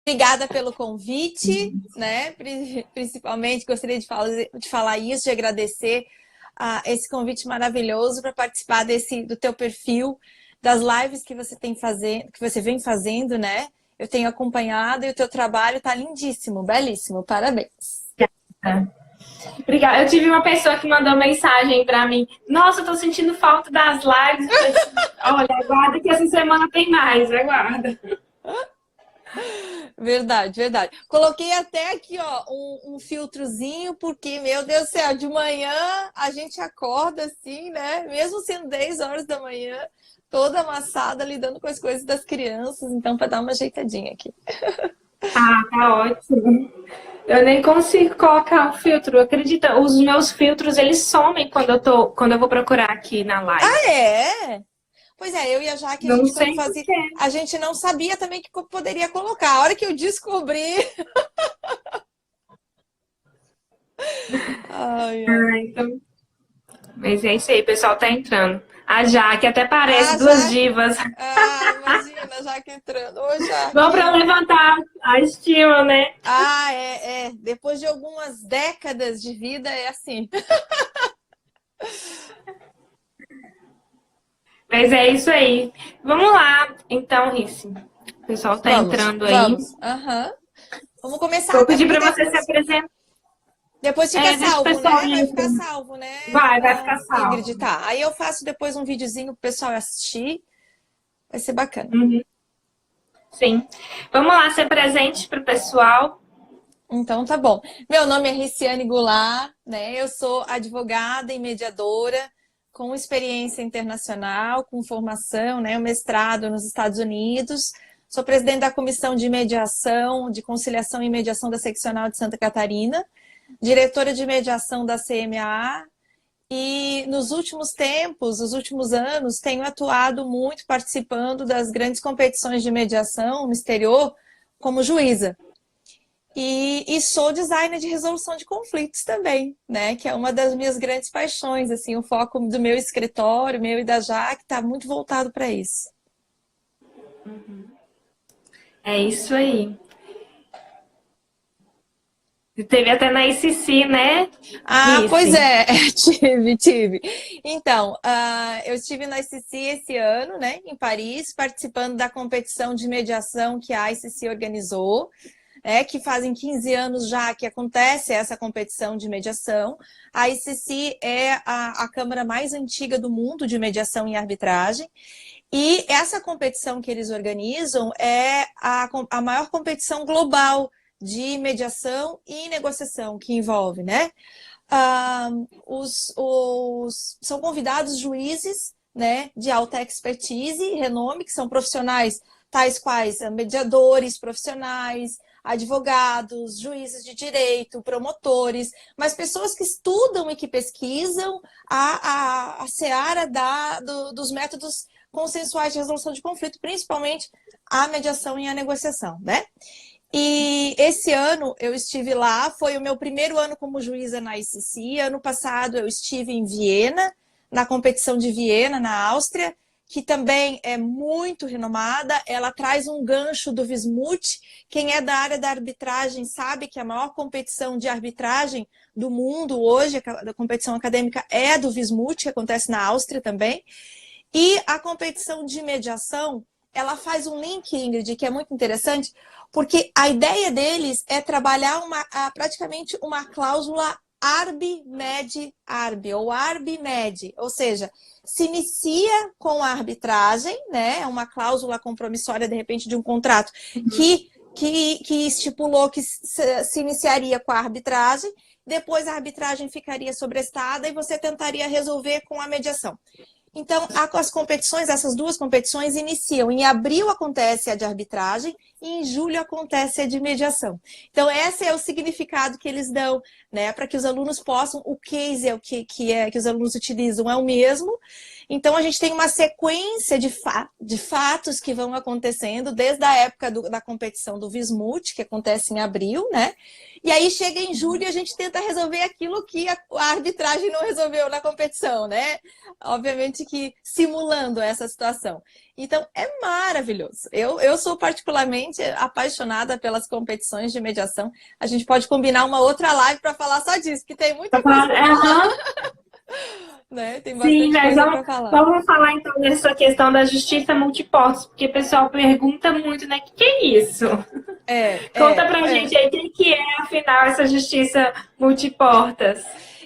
Obrigada pelo convite, né? Principalmente gostaria de falar isso, de agradecer esse convite maravilhoso para participar do teu perfil, das lives que você que você vem fazendo, né? Eu tenho acompanhado e o teu trabalho está lindíssimo, belíssimo, parabéns. Obrigada. Eu tive uma pessoa que mandou mensagem para mim. Nossa, eu tô sentindo falta das lives. Eu falei assim, olha, aguarda que essa semana tem mais, aguarda. Verdade, verdade. Coloquei até aqui, ó, um filtrozinho, porque, meu Deus do céu, de manhã a gente acorda assim, né? Mesmo sendo 10 horas da manhã, toda amassada, lidando com as coisas das crianças, então, para dar uma ajeitadinha aqui. Ah, tá ótimo. Eu nem consigo colocar o filtro. Acredita? Os meus filtros, eles somem quando eu vou procurar aqui na live. Ah, é? Pois é, eu e a Jaque, a Não gente quando sei por fazia, quê. a gente não sabia também que poderia colocar. A hora que eu descobri. Ai, ai. Ah, então. Mas é isso aí, o pessoal tá entrando. A Jaque até parece Ah, duas Jaque. divas. Ah, imagina, a Jaque entrando. Ô, Vamos para Jaque. levantar a estima, né? Ah, é. Depois de algumas décadas de vida, é assim. Mas é isso aí. Vamos lá, então, Rice. O pessoal tá Vamos, entrando aí. vamos. Aham. Vamos começar, Vou até pedir porque para você se depois, apresentar. depois fica É, deixa o salvo, pessoal né? Vai ir. ficar salvo, né, Vai ficar Ingrid? salvo. Tá. Aí eu faço depois um videozinho pro pessoal assistir. Vai ser bacana. Uhum, sim. Vamos lá, ser presente para o pessoal. Então tá bom. Meu nome é Riciane Goulart, né? Eu sou advogada e mediadora com experiência internacional, com formação, né? Um mestrado nos Estados Unidos. Sou presidente da Comissão de Mediação, de Conciliação e Mediação da Seccional de Santa Catarina, diretora de mediação da CMA e nos últimos tempos, nos últimos anos, tenho atuado muito participando das grandes competições de mediação no exterior como juíza. E sou designer de resolução de conflitos também, né? Que é uma das minhas grandes paixões, assim, o foco do meu escritório, meu e da Jaque, está muito voltado para isso. É isso aí. Teve até na ICC, né, Ah, pois Rice? é, tive. Então, eu estive na ICC esse ano, né, em Paris, participando da competição de mediação que a ICC organizou. Que fazem 15 anos já que acontece essa competição de mediação. A ICC é a câmara mais antiga do mundo de mediação e arbitragem. E essa competição que eles organizam é a maior competição global de mediação e negociação que envolve, né? Ah, são convidados juízes, né, de alta expertise e renome, que são profissionais tais quais mediadores profissionais, advogados, juízes de direito, promotores, mas pessoas que estudam e que pesquisam a seara dos métodos consensuais de resolução de conflito, principalmente a mediação e a negociação, né? E esse ano eu estive lá, foi o meu primeiro ano como juíza na ICC. Ano passado eu estive em Viena, na competição de Viena, na Áustria, que também é muito renomada. Ela traz um gancho do Vismut. Quem é da área da arbitragem sabe que a maior competição de arbitragem do mundo hoje, a competição acadêmica, é a do Vismut, que acontece na Áustria também. E a competição de mediação, ela faz um link, Ingrid, que é muito interessante, porque a ideia deles é trabalhar praticamente uma cláusula arb-med-arb, ou arb-med, ou seja, se inicia com a arbitragem, né, uma cláusula compromissória, de repente, de um contrato que estipulou que se iniciaria com a arbitragem, depois a arbitragem ficaria sobrestada e você tentaria resolver com a mediação. Então, as competições, essas duas competições iniciam. Em abril acontece a de arbitragem e em julho acontece a de mediação. Então, esse é o significado que eles dão, né? Para que os alunos possam, o case é o que os alunos utilizam, é o mesmo. Então, a gente tem uma sequência de fatos que vão acontecendo desde a época da competição do Vismut, que acontece em abril, né? E aí chega em julho e a gente tenta resolver aquilo que a arbitragem não resolveu na competição, né? Obviamente que simulando essa situação. Então, é maravilhoso. Eu sou particularmente apaixonada pelas competições de mediação. A gente pode combinar uma outra live para falar só disso, que tem muita coisa para falar. Né? Tem bastante coisa para falar. Vamos falar então dessa questão da justiça multiportas, porque o pessoal pergunta muito, né? O que é isso? Conta pra gente aí o que é, afinal, essa justiça multiportas.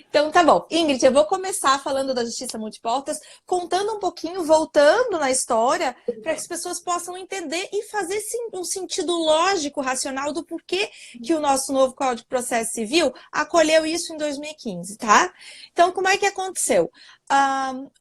Então, tá bom. Ingrid, eu vou começar falando da justiça multiportas, contando um pouquinho, voltando na história, para que as pessoas possam entender e fazer um sentido lógico, racional do porquê que o nosso novo Código de Processo Civil acolheu isso em 2015, tá? Então, como é que aconteceu?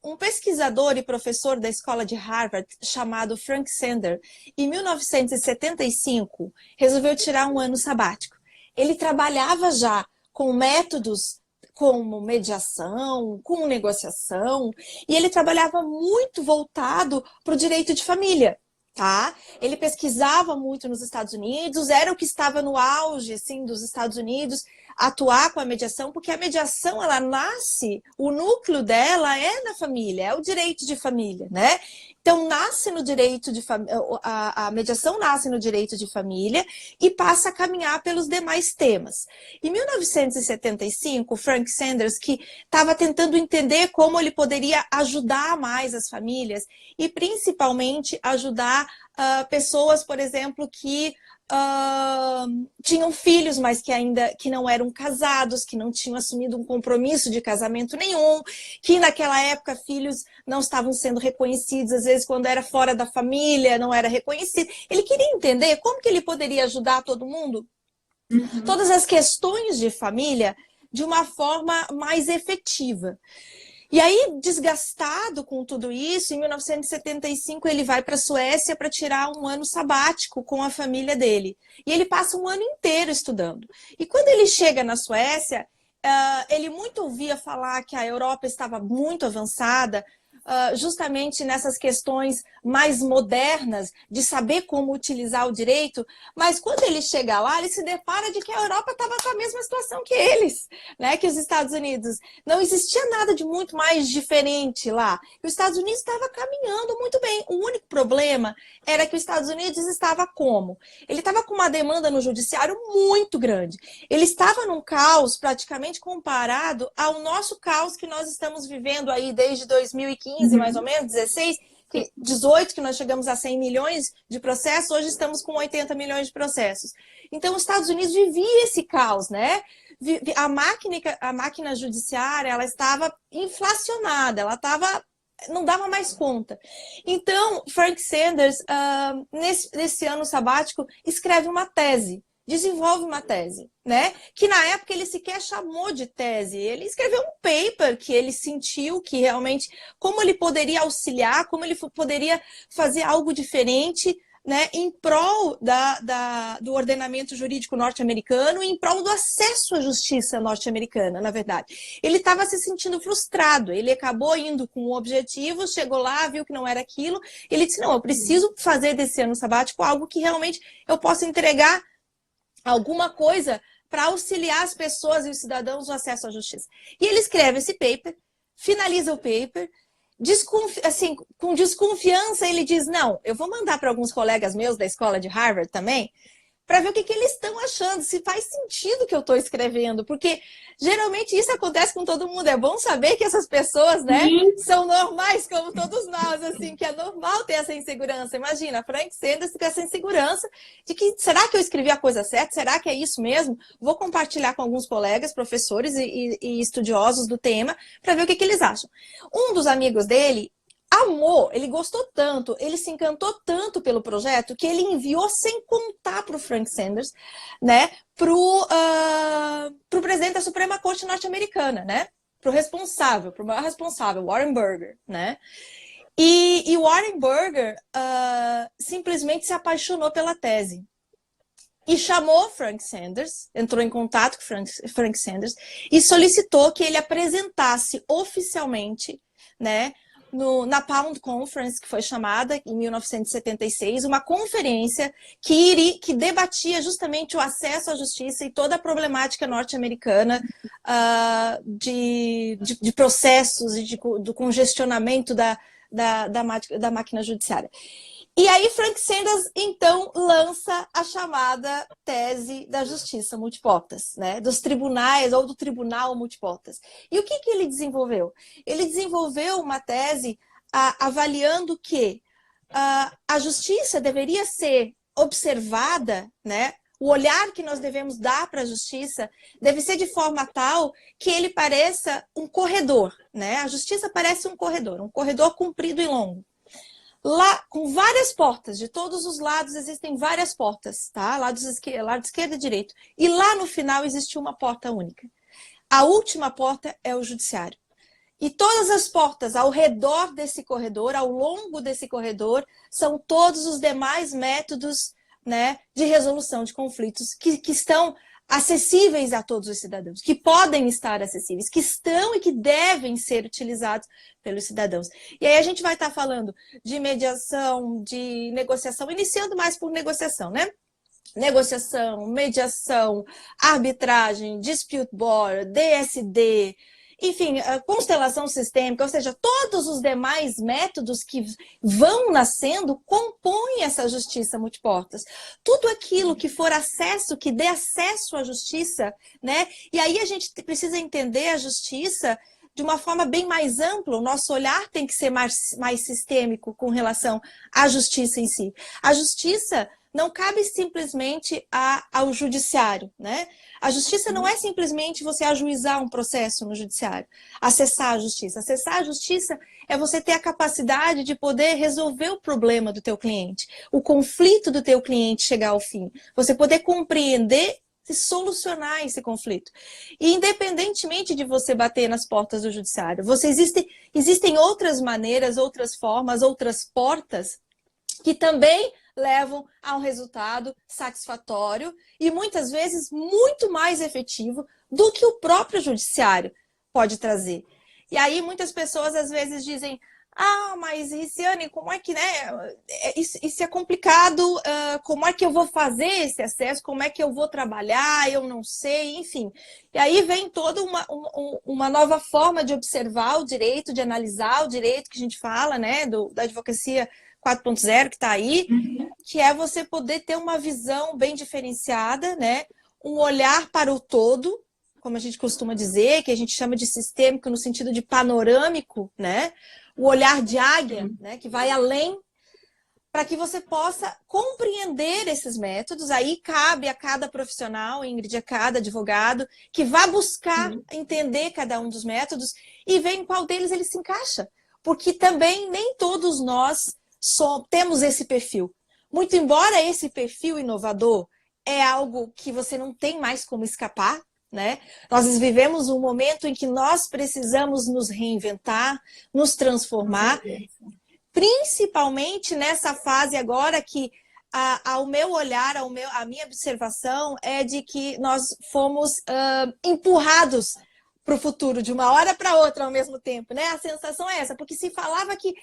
Um pesquisador e professor da escola de Harvard, chamado Frank Sanders, em 1975, resolveu tirar um ano sabático. Ele trabalhava já com métodos como mediação, com negociação, e ele trabalhava muito voltado para o direito de família, tá? Ele pesquisava muito nos Estados Unidos, era o que estava no auge, assim, dos Estados Unidos, atuar com a mediação, porque a mediação, ela nasce, o núcleo dela é na família, é o direito de família, né? Então, nasce no direito de a mediação nasce no direito de família e passa a caminhar pelos demais temas. Em 1975, Frank Sanders, que estava tentando entender como ele poderia ajudar mais as famílias e, principalmente, ajudar pessoas, por exemplo, que tinham filhos, mas que não eram casados, que não tinham assumido um compromisso de casamento nenhum, que naquela época filhos não estavam sendo reconhecidos, às vezes quando era fora da família, não era reconhecido. Ele queria entender como que ele poderia ajudar todo mundo, todas as questões de família, de uma forma mais efetiva. E aí, desgastado com tudo isso, em 1975 ele vai para a Suécia para tirar um ano sabático com a família dele. E ele passa um ano inteiro estudando. E quando ele chega na Suécia, ele muito ouvia falar que a Europa estava muito avançada, justamente nessas questões mais modernas de saber como utilizar o direito, mas quando ele chega lá, ele se depara de que a Europa estava com a mesma situação que eles, né? Que os Estados Unidos. Não existia nada de muito mais diferente lá. E os Estados Unidos estava caminhando muito bem. O único problema era que os Estados Unidos estava como? Ele estava com uma demanda no judiciário muito grande. Ele estava num caos praticamente comparado ao nosso caos que nós estamos vivendo aí desde 2015, mais ou menos, 18, que nós chegamos a 100 milhões de processos, hoje estamos com 80 milhões de processos. Então, os Estados Unidos vivia esse caos, né? A máquina judiciária, ela estava inflacionada, ela estava... não dava mais conta. Então, Frank Sanders, nesse ano sabático, escreve uma tese, desenvolve uma tese, né? Que na época ele sequer chamou de tese. Ele escreveu um paper que ele sentiu que realmente, como ele poderia auxiliar, como ele poderia fazer algo diferente, né, em prol do ordenamento jurídico norte-americano e em prol do acesso à justiça norte-americana, na verdade. Ele estava se sentindo frustrado, ele acabou indo com um objetivo, chegou lá, viu que não era aquilo, ele disse, não, eu preciso fazer desse ano sabático algo que realmente eu possa entregar alguma coisa para auxiliar as pessoas e os cidadãos no acesso à justiça. E ele escreve esse paper, finaliza o paper, com desconfiança ele diz, não, eu vou mandar para alguns colegas meus da escola de Harvard também, para ver o que eles estão achando, se faz sentido o que eu estou escrevendo, porque geralmente isso acontece com todo mundo. É bom saber que essas pessoas, né, são normais como todos nós, assim, que é normal ter essa insegurança. Imagina, Frank Sanders com essa insegurança de que, será que eu escrevi a coisa certa? Será que é isso mesmo? Vou compartilhar com alguns colegas, professores e estudiosos do tema, para ver o que eles acham. Um dos amigos dele amou, ele gostou tanto, ele se encantou tanto pelo projeto que ele enviou sem contar para o Frank Sanders, né, para o presidente da Suprema Corte norte-americana, né, para o maior responsável, Warren Burger, né, e Warren Burger simplesmente se apaixonou pela tese e chamou Frank Sanders, entrou em contato com Frank Sanders e solicitou que ele apresentasse oficialmente, né, na Pound Conference, que foi chamada em 1976, uma conferência que debatia justamente o acesso à justiça e toda a problemática norte-americana de processos e do congestionamento da máquina judiciária. E aí Frank Sanders, então, lança a chamada tese da justiça multiportas, né? Dos tribunais ou do tribunal multiportas. E o que ele desenvolveu? Ele desenvolveu uma tese avaliando que a justiça deveria ser observada, né? O olhar que nós devemos dar para a justiça deve ser de forma tal que ele pareça um corredor, né? A justiça parece um corredor comprido e longo. Lá, com várias portas, de todos os lados existem várias portas, tá? Lado esquerdo e direito. E lá no final existe uma porta única. A última porta é o judiciário. E todas as portas ao redor desse corredor, ao longo desse corredor, são todos os demais métodos, né, de resolução de conflitos que estão acessíveis a todos os cidadãos, que podem estar acessíveis, que estão e que devem ser utilizados pelos cidadãos. E aí a gente vai estar falando de mediação, de negociação, iniciando mais por negociação, né? Negociação, mediação, arbitragem, dispute board, DSD, enfim, constelação sistêmica, ou seja, todos os demais métodos que vão nascendo compõem essa justiça multiportas. Tudo aquilo que for acesso, que dê acesso à justiça, né? E aí a gente precisa entender a justiça de uma forma bem mais ampla. O nosso olhar tem que ser mais sistêmico com relação à justiça em si. A justiça não cabe simplesmente ao judiciário, né? A justiça não é simplesmente você ajuizar um processo no judiciário, acessar a justiça. Acessar a justiça é você ter a capacidade de poder resolver o problema do teu cliente, o conflito do teu cliente chegar ao fim, você poder compreender e solucionar esse conflito. E independentemente de você bater nas portas do judiciário, existem outras maneiras, outras formas, outras portas que também levam a um resultado satisfatório e muitas vezes muito mais efetivo do que o próprio judiciário pode trazer. E aí muitas pessoas às vezes dizem: mas Riciane, como é que, né? Isso é complicado, como é que eu vou fazer esse acesso, como é que eu vou trabalhar, eu não sei, enfim. E aí vem toda uma nova forma de observar o direito, de analisar o direito que a gente fala, né? Da advocacia 4.0 que está aí, que é você poder ter uma visão bem diferenciada, né? Um olhar para o todo, como a gente costuma dizer, que a gente chama de sistêmico no sentido de panorâmico, né? O olhar de águia, né? Que vai além, para que você possa compreender esses métodos. Aí cabe a cada profissional, Ingrid, a cada advogado, que vá buscar entender cada um dos métodos e ver em qual deles ele se encaixa. Porque também nem todos nós temos esse perfil. Muito embora esse perfil inovador é algo que você não tem mais como escapar, né? Nós vivemos um momento em que nós precisamos nos reinventar, nos transformar, principalmente nessa fase agora que ao meu olhar, a minha observação é de que nós fomos empurrados para o futuro, de uma hora para outra ao mesmo tempo, né? A sensação é essa, porque se falava que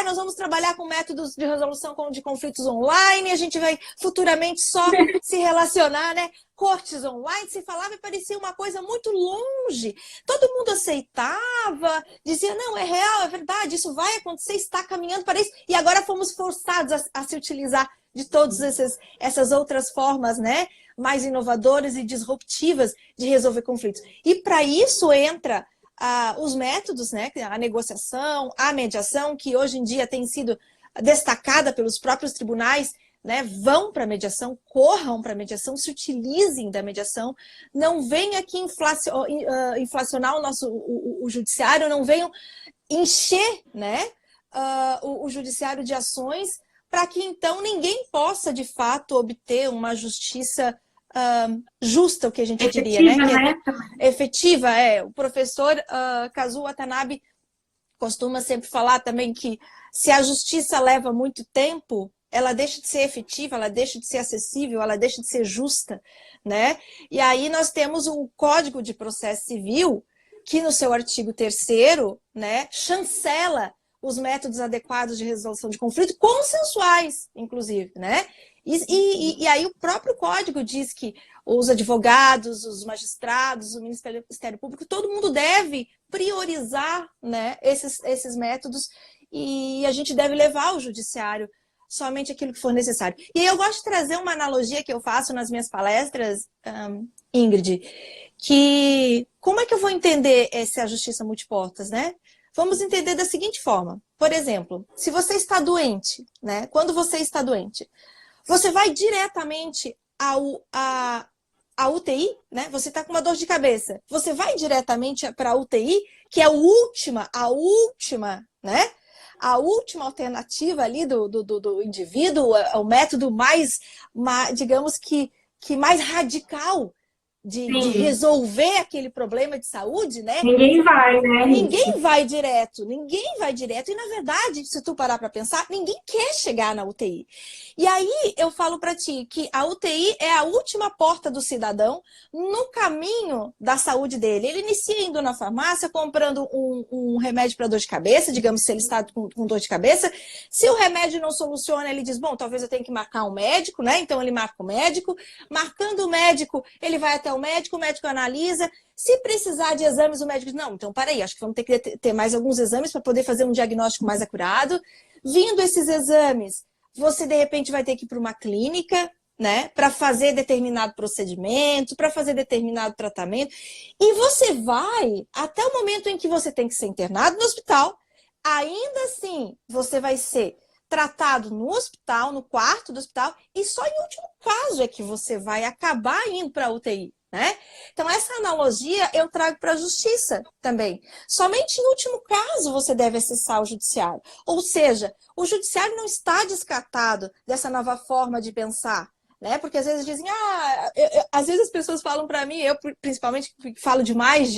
nós vamos trabalhar com métodos de resolução de conflitos online, a gente vai futuramente só se relacionar, né? Cortes online, se falava e parecia uma coisa muito longe. Todo mundo aceitava, dizia, não, é real, é verdade, isso vai acontecer, está caminhando para isso. E agora fomos forçados a se utilizar de todas essas outras formas, né? Mais inovadoras e disruptivas de resolver conflitos. E para isso entra os métodos, né? A negociação, a mediação, que hoje em dia tem sido destacada pelos próprios tribunais, né? Vão para a mediação, corram para a mediação, se utilizem da mediação, não venham aqui inflacionar o judiciário, não venham encher, né? O judiciário de ações, para que então ninguém possa de fato obter uma justiça justa, o que a gente diria, né? Efetiva, O professor Kazuo Watanabe costuma sempre falar também que se a justiça leva muito tempo, ela deixa de ser efetiva, ela deixa de ser acessível, ela deixa de ser justa, né? E aí nós temos o Código de Processo Civil, que no seu artigo 3º, né, chancela os métodos adequados de resolução de conflito, consensuais, inclusive, né? E aí o próprio código diz que os advogados, os magistrados, o Ministério Público, todo mundo deve priorizar, né, esses métodos, e a gente deve levar ao judiciário somente aquilo que for necessário. E aí eu gosto de trazer uma analogia que eu faço nas minhas palestras, Ingrid, que como é que eu vou entender essa justiça multiportas, né? Vamos entender da seguinte forma. Por exemplo, se você está doente, né? Quando você está doente, você vai diretamente à UTI, né? Você está com uma dor de cabeça. Você vai diretamente para a UTI, que é a última, né? A última alternativa ali do indivíduo, o método mais, digamos que mais radical de resolver aquele problema de saúde, né? Ninguém vai, né? Ninguém vai direto. E, na verdade, se tu parar para pensar, ninguém quer chegar na UTI. E aí, eu falo para ti que a UTI é a última porta do cidadão no caminho da saúde dele. Ele inicia indo na farmácia, comprando um remédio para dor de cabeça, digamos, se ele está com dor de cabeça. Se o remédio não soluciona, ele diz, bom, talvez eu tenha que marcar um médico, né? Então, ele marca o médico. Marcando o médico, ele vai até o médico analisa. Se precisar de exames, o médico diz, não, então peraí, acho que vamos ter que ter mais alguns exames para poder fazer um diagnóstico mais acurado. Vindo esses exames, você de repente vai ter que ir para uma clínica, né, para fazer determinado procedimento, para fazer determinado tratamento. E você vai até o momento em que você tem que ser internado no hospital. Ainda assim, você vai ser tratado no hospital, no quarto do hospital, e só em último caso é que você vai acabar indo para a UTI. Né? Então, essa analogia eu trago para a justiça também. Somente em último caso você deve acessar o judiciário. Ou seja, o judiciário não está descartado dessa nova forma de pensar. Né? Porque às vezes dizem, às vezes as pessoas falam para mim, eu principalmente falo demais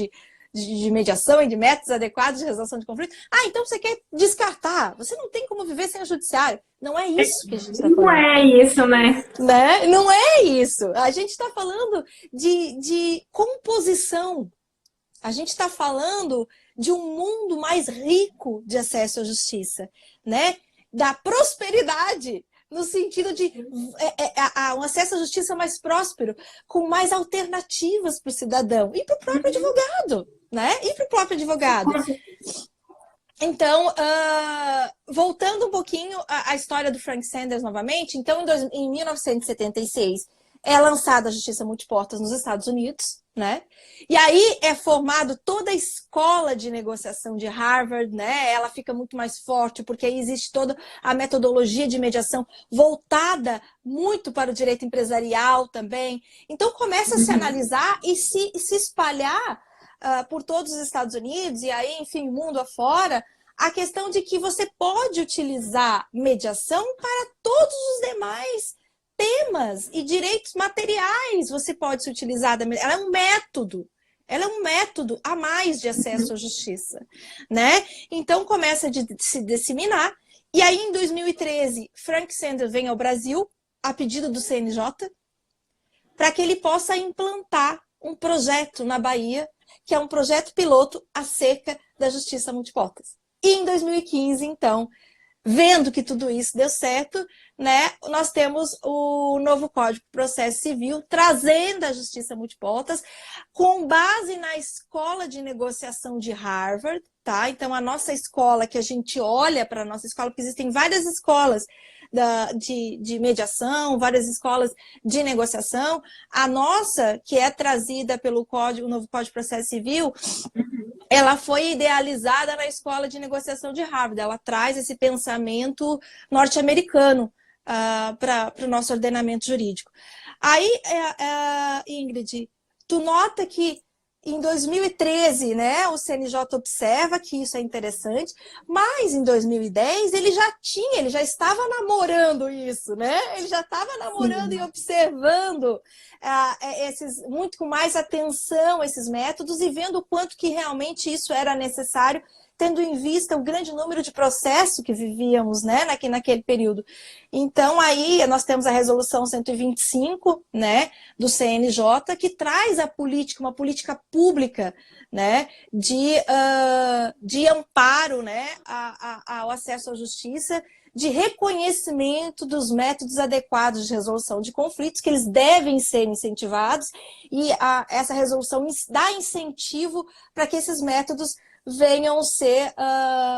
de mediação e de métodos adequados de resolução de conflito. Então você quer descartar. Você não tem como viver sem o judiciário. Não é isso que a gente está falando. Não é isso, né? Não é isso. A gente está falando de composição. A gente está falando de um mundo mais rico de acesso à justiça, né? Da prosperidade, no sentido de um acesso à justiça mais próspero, com mais alternativas para o cidadão e para o próprio advogado, né? E para o próprio advogado. Então, voltando um pouquinho à história do Frank Sanders novamente, então em 1976 é lançada a Justiça Multiportas nos Estados Unidos, né? E aí é formado toda a escola de negociação de Harvard, né? Ela fica muito mais forte, porque aí existe toda a metodologia de mediação voltada muito para o direito empresarial também. Então começa a se analisar e se espalhar por todos os Estados Unidos e aí, enfim, mundo afora, a questão de que você pode utilizar mediação para todos os demais temas e direitos materiais. Você pode se utilizar da mediação. Ela é um método a mais de acesso à justiça, né? Então começa a se disseminar. E aí, em 2013, Frank Sanders vem ao Brasil, a pedido do CNJ, para que ele possa implantar um projeto na Bahia, que é um projeto piloto acerca da justiça multiportas. E em 2015, então, vendo que tudo isso deu certo, né, nós temos o novo Código de Processo Civil trazendo a justiça multiportas com base na Escola de Negociação de Harvard, tá? Então, a nossa escola, que a gente olha para a nossa escola, porque existem várias escolas de mediação, várias escolas de negociação. A nossa, que é trazida pelo o novo Código de Processo Civil, ela foi idealizada na Escola de Negociação de Harvard. Ela traz esse pensamento norte-americano para o nosso ordenamento jurídico. Aí, Ingrid, tu nota que em 2013, né, o CNJ observa que isso é interessante, mas em 2010 ele já estava namorando isso, né? Ele já estava namorando e observando muito com mais atenção esses métodos e vendo o quanto que realmente isso era necessário, tendo em vista o grande número de processos que vivíamos, né, naquele período. Então, aí nós temos a resolução 125, né, do CNJ, que traz uma política pública, né, de amparo, né, ao acesso à justiça, de reconhecimento dos métodos adequados de resolução de conflitos, que eles devem ser incentivados, e essa resolução dá incentivo para que esses métodos venham ser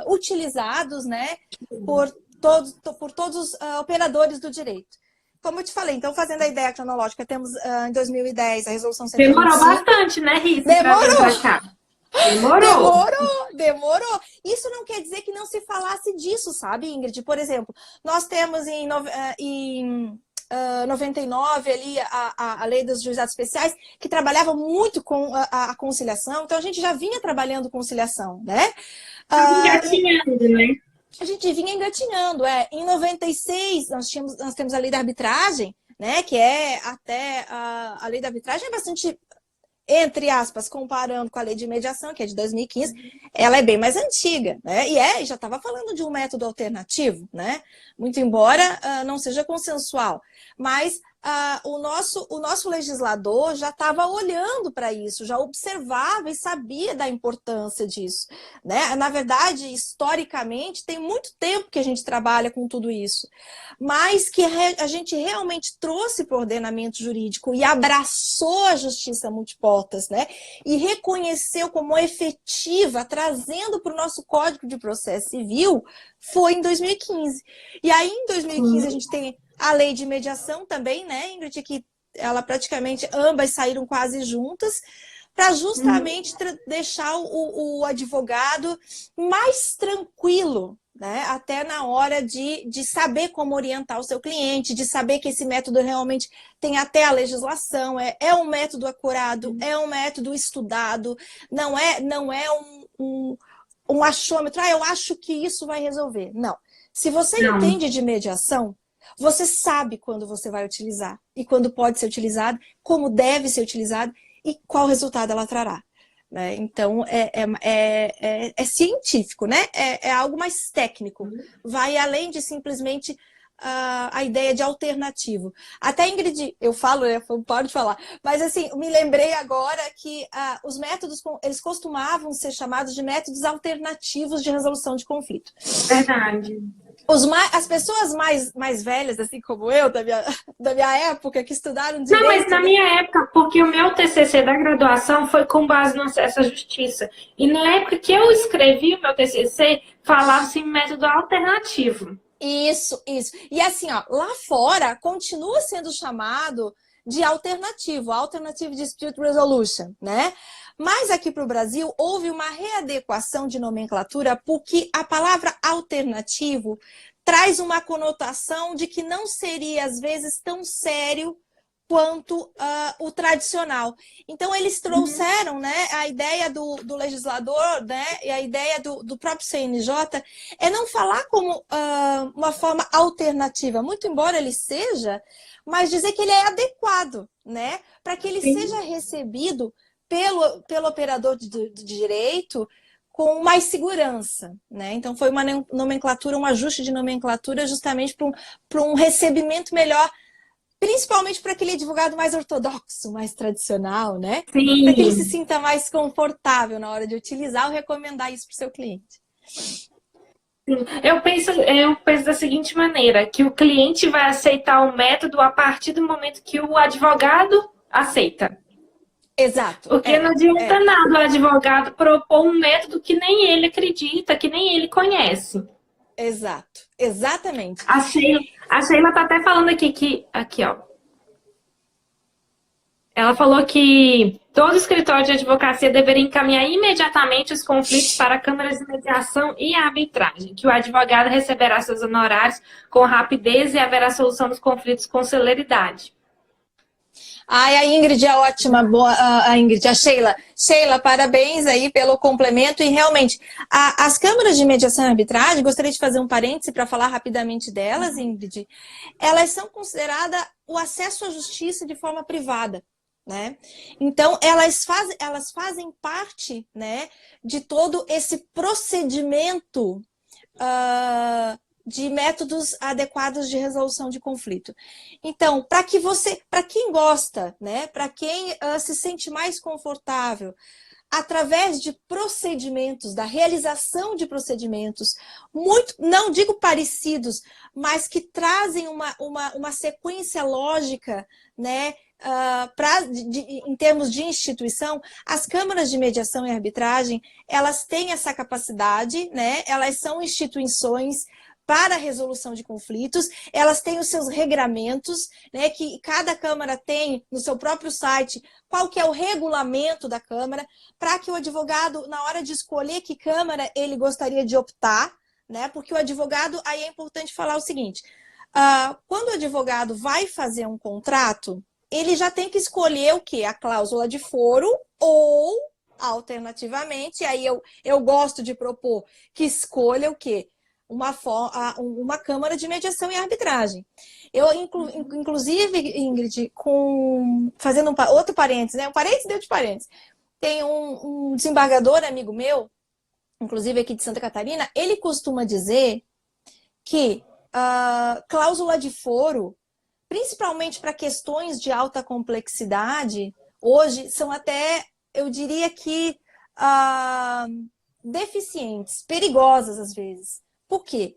utilizados, né, por todos os operadores do direito. Como eu te falei, então, fazendo a ideia cronológica, temos em 2010 a resolução 125. Demorou bastante, né, Rita? Demorou. Isso não quer dizer que não se falasse disso, sabe, Ingrid? Por exemplo, nós temos em 99 ali a lei dos juizados especiais, que trabalhava muito com a conciliação. Então, a gente já vinha trabalhando conciliação, né? Engatinhando, né? A gente vinha engatinhando. Em 96, nós temos a lei da arbitragem, né? Que é até a lei da arbitragem é bastante, entre aspas, comparando com a lei de mediação, que é de 2015, ela é bem mais antiga, né? E já estava falando de um método alternativo, né? Muito embora não seja consensual. Mas o nosso legislador já estava olhando para isso, já observava e sabia da importância disso, né? Na verdade, historicamente, tem muito tempo que a gente trabalha com tudo isso, mas que a gente realmente trouxe para o ordenamento jurídico e abraçou a justiça multiportas, né? E reconheceu como efetiva, trazendo para o nosso Código de Processo Civil, foi em 2015. E aí, em 2015, a gente tem a lei de mediação também, né, Ingrid, que ela praticamente, ambas saíram quase juntas, para justamente deixar o advogado mais tranquilo, né, até na hora de saber como orientar o seu cliente, de saber que esse método realmente tem até a legislação, é um método acurado, é um método estudado, não é um achômetro, eu acho que isso vai resolver. Não. Se você entende de mediação, você sabe quando você vai utilizar e quando pode ser utilizado, como deve ser utilizado e qual resultado ela trará, né? Então, é científico, né? É algo mais técnico. Vai além de simplesmente a ideia de alternativo. Até, Ingrid, eu falo, né? Eu paro de falar, mas assim, me lembrei agora que os métodos, eles costumavam ser chamados de métodos alternativos de resolução de conflito. Verdade. As pessoas mais velhas, assim como eu, da minha época, que estudaram direito... Não, mas na minha época, porque o meu TCC da graduação foi com base no acesso à justiça. E na época que eu escrevi o meu TCC, falava-se em método alternativo. Isso. E assim, ó, lá fora, continua sendo chamado de alternativo, Alternative Dispute Resolution, né? Mas aqui para o Brasil houve uma readequação de nomenclatura porque a palavra alternativo traz uma conotação de que não seria, às vezes, tão sério quanto o tradicional. Então, eles trouxeram, né, a ideia do legislador, né, e a ideia do próprio CNJ é não falar como uma forma alternativa, muito embora ele seja, mas dizer que ele é adequado, né, para que ele seja recebido pelo operador de direito com mais segurança, né? Então foi uma nomenclatura, um ajuste de nomenclatura justamente para um recebimento melhor, principalmente para aquele advogado mais ortodoxo, mais tradicional, né? Para que ele se sinta mais confortável na hora de utilizar ou recomendar isso para o seu cliente. Eu penso da seguinte maneira, que o cliente vai aceitar o método a partir do momento que o advogado aceita. Exato. Porque não adianta nada o advogado propor um método que nem ele acredita, que nem ele conhece. Exato, exatamente. A Sheila tá até falando aqui, ó. Ela falou que todo escritório de advocacia deveria encaminhar imediatamente os conflitos para câmaras de mediação e arbitragem, que o advogado receberá seus honorários com rapidez e haverá solução dos conflitos com celeridade. Ai, a Ingrid é ótima, boa, a Ingrid, a Sheila. Sheila, parabéns aí pelo complemento. E realmente, as câmaras de mediação e arbitragem, gostaria de fazer um parêntese para falar rapidamente delas, Ingrid. Elas são consideradas o acesso à justiça de forma privada, né? Então, elas fazem parte, né, de todo esse procedimento de métodos adequados de resolução de conflito. Então, para quem gosta, né, para quem se sente mais confortável, através de procedimentos, da realização de procedimentos, muito, não digo parecidos, mas que trazem uma sequência lógica, né, em termos de instituição, as câmaras de mediação e arbitragem, elas têm essa capacidade, né, elas são instituições para a resolução de conflitos, elas têm os seus regramentos, né, que cada Câmara tem no seu próprio site, qual que é o regulamento da Câmara, para que o advogado, na hora de escolher que Câmara ele gostaria de optar, né, porque o advogado, aí é importante falar o seguinte, quando o advogado vai fazer um contrato, ele já tem que escolher o quê? A cláusula de foro ou, alternativamente, aí eu gosto de propor que escolha o quê? Uma câmara de mediação e arbitragem. Eu, inclusive, Ingrid, fazendo outro parênteses, né? Um parênteses dentro de parênteses. Tem um desembargador amigo meu, inclusive aqui de Santa Catarina, ele costuma dizer que cláusula de foro, principalmente para questões de alta complexidade, hoje são até, eu diria que, deficientes, perigosas às vezes. Por quê?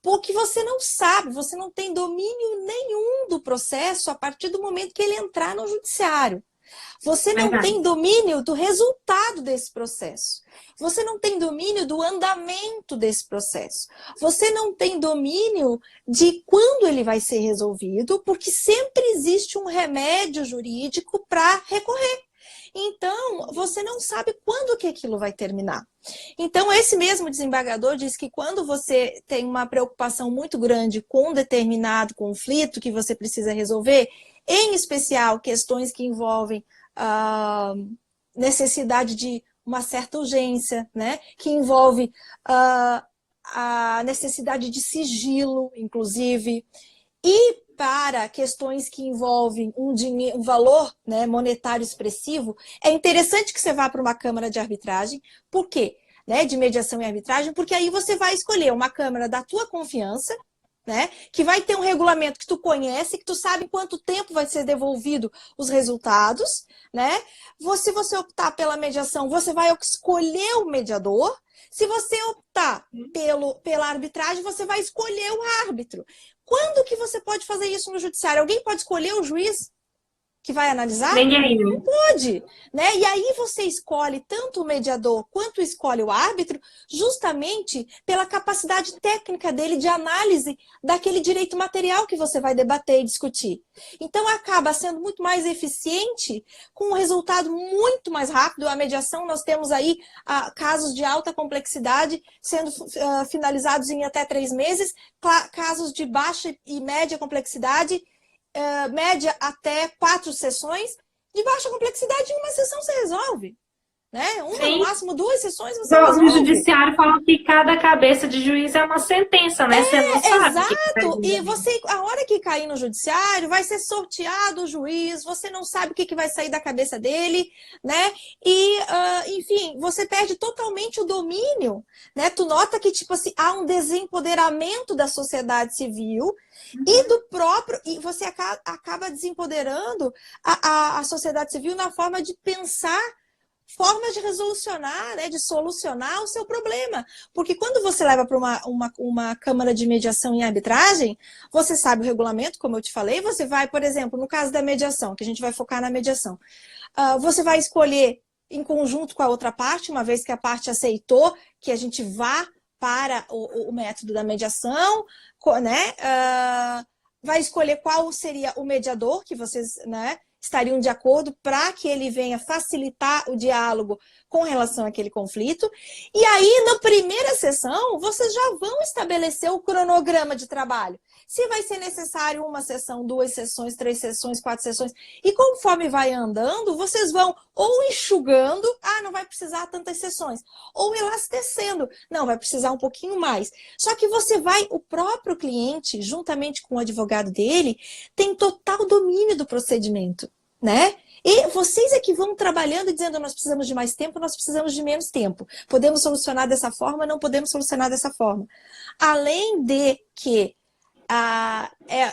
Porque você não sabe, você não tem domínio nenhum do processo a partir do momento que ele entrar no judiciário. Você não tem domínio do resultado desse processo. Você não tem domínio do andamento desse processo. Você não tem domínio de quando ele vai ser resolvido, porque sempre existe um remédio jurídico para recorrer. Então, você não sabe quando que aquilo vai terminar. Então, esse mesmo desembargador diz que quando você tem uma preocupação muito grande com um determinado conflito que você precisa resolver, em especial questões que envolvem necessidade de uma certa urgência, né? Que envolve a necessidade de sigilo, inclusive, e para questões que envolvem um valor, né, monetário expressivo, é interessante que você vá para uma câmara de arbitragem. Por quê? Né, de mediação e arbitragem, porque aí você vai escolher uma câmara da tua confiança, né, que vai ter um regulamento que tu conhece, que tu sabe em quanto tempo vai ser devolvido os resultados, né? Se você optar pela mediação, você vai escolher o mediador. Se você optar pela arbitragem, você vai escolher o árbitro. Quando que você pode fazer isso no judiciário? Alguém pode escolher o juiz que vai analisar? Ninguém. Não pode, né? E aí você escolhe tanto o mediador quanto escolhe o árbitro justamente pela capacidade técnica dele de análise daquele direito material que você vai debater e discutir. Então acaba sendo muito mais eficiente, com um resultado muito mais rápido. A mediação, nós temos aí casos de alta complexidade sendo finalizados em até 3 meses, casos de baixa e média complexidade, média até 4 sessões, de baixa complexidade, em uma sessão você resolve. Né? No máximo 2 sessões você resolve. O judiciário fala que cada cabeça de juiz é uma sentença, né? Você não sabe. Exato. E você, a hora que cair no judiciário, vai ser sorteado o juiz, você não sabe o que vai sair da cabeça dele, né? E, enfim, você perde totalmente o domínio, né? Tu nota que, tipo assim, há um desempoderamento da sociedade civil e do próprio... E você acaba desempoderando a sociedade civil na forma de pensar formas de resolucionar, né, de solucionar o seu problema. Porque quando você leva para uma câmara de mediação e arbitragem, você sabe o regulamento, como eu te falei, você vai, por exemplo, no caso da mediação, que a gente vai focar na mediação, você vai escolher em conjunto com a outra parte, uma vez que a parte aceitou que a gente vá para o método da mediação, né, vai escolher qual seria o mediador que vocês, né, estariam de acordo para que ele venha facilitar o diálogo com relação àquele conflito. E aí, na primeira sessão, vocês já vão estabelecer o cronograma de trabalho. Se vai ser necessário 1 sessão, 2 sessões, 3 sessões, 4 sessões. E conforme vai andando, vocês vão ou enxugando, não vai precisar tantas sessões, ou elastecendo, não, vai precisar um pouquinho mais. Só que o próprio cliente, juntamente com o advogado dele, tem total domínio do procedimento. né? E vocês é que vão trabalhando e dizendo, nós precisamos de mais tempo, nós precisamos de menos tempo. Podemos solucionar dessa forma, não podemos solucionar dessa forma. Além de que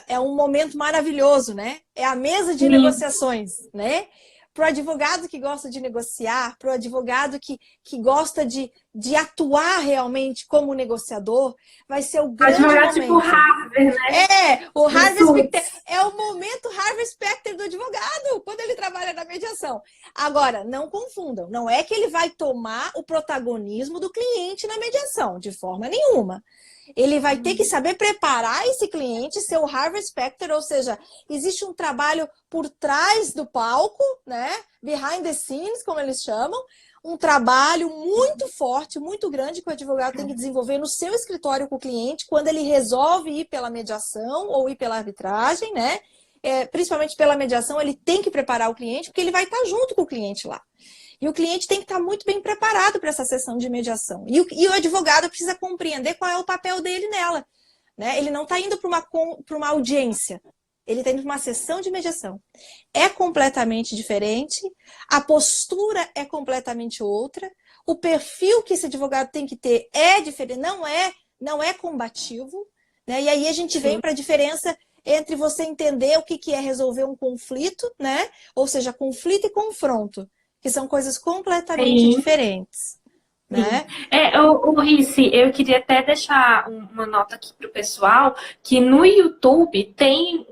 é um momento maravilhoso, né? É a mesa de negociações, né? Para o advogado que gosta de negociar, para o advogado que gosta de atuar realmente como negociador, vai ser o grande momento. Tipo Harvard, né? O Harvey Specter é o momento Harvey Specter do advogado, quando ele trabalha na mediação. Agora, não confundam, não é que ele vai tomar o protagonismo do cliente na mediação, de forma nenhuma. Ele vai ter que saber preparar esse cliente, ser o Harvey Specter, ou seja, existe um trabalho por trás do palco, né? Behind the scenes, como eles chamam, um trabalho muito forte, muito grande que o advogado tem que desenvolver no seu escritório com o cliente, quando ele resolve ir pela mediação ou ir pela arbitragem, né? Principalmente pela mediação, ele tem que preparar o cliente, porque ele vai estar junto com o cliente lá. E o cliente tem que estar muito bem preparado para essa sessão de mediação. E o advogado precisa compreender qual é o papel dele nela, né? Ele não está indo para uma audiência, ele está indo para uma sessão de mediação. É completamente diferente, a postura é completamente outra, o perfil que esse advogado tem que ter é diferente, não é combativo, né? E aí a gente vem para a diferença entre você entender o que é resolver um conflito, né? Ou seja, conflito e confronto, que são coisas completamente diferentes. Né? O Rice, eu queria até deixar uma nota aqui para o pessoal, que no YouTube tem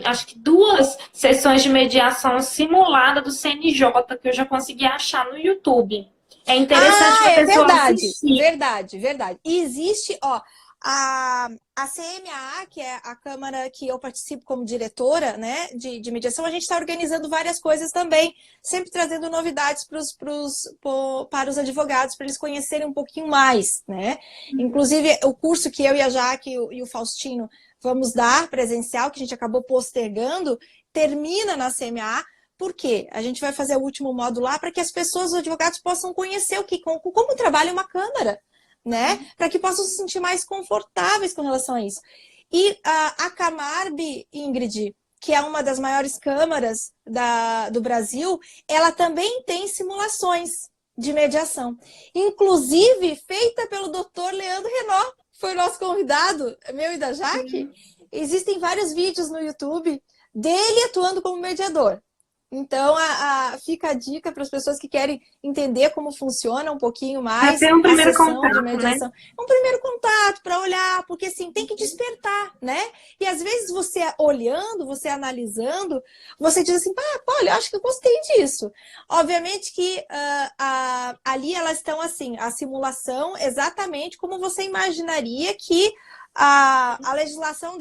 acho que 2 sessões de mediação simulada do CNJ que eu já consegui achar no YouTube. É interessante para a pessoa assistir. Verdade. E existe, a CMAA, que é a Câmara que eu participo como diretora, né, de mediação, a gente está organizando várias coisas também, sempre trazendo novidades para os advogados, para eles conhecerem um pouquinho mais, né? Inclusive, o curso que eu e a Jaque e o Faustino vamos dar, presencial, que a gente acabou postergando, termina na CMAA. Por quê? A gente vai fazer o último módulo lá para que as pessoas, os advogados, possam conhecer como trabalha uma Câmara, né? Para que possam se sentir mais confortáveis com relação a isso. E a Camarb, Ingrid, que é uma das maiores câmaras do Brasil, ela também tem simulações de mediação. Inclusive, feita pelo Dr. Leandro Renaud, foi nosso convidado, meu e da Jaque. Existem vários vídeos no YouTube dele atuando como mediador. Então, fica a dica para as pessoas que querem entender como funciona um pouquinho mais um primeiro a sessão contato, de mediação. Né? Um primeiro contato para olhar, porque assim, tem que despertar, né? E às vezes você olhando, você analisando, você diz assim, olha, acho que eu gostei disso. Obviamente que ali elas estão assim, a simulação exatamente como você imaginaria que a legislação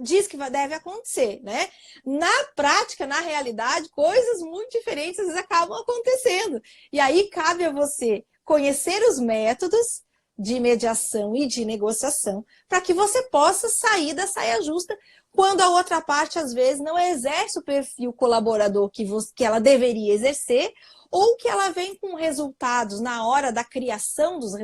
diz que deve acontecer, né? Na prática, na realidade, coisas muito diferentes às vezes acabam acontecendo. E aí cabe a você conhecer os métodos de mediação e de negociação para que você possa sair da saia justa quando a outra parte, às vezes, não exerce o perfil colaborador que ela deveria exercer, ou que ela vem com resultados na hora da criação dos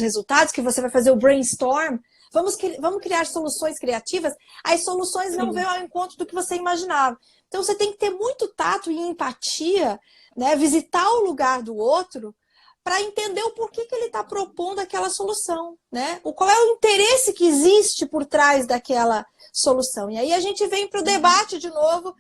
resultados, que você vai fazer o brainstorm. Vamos criar soluções criativas, as soluções não vêm ao encontro do que você imaginava. Então, você tem que ter muito tato e empatia, né? Visitar o lugar do outro para entender o porquê que ele está propondo aquela solução, né? Qual é o interesse que existe por trás daquela solução. E aí a gente vem para o debate de novo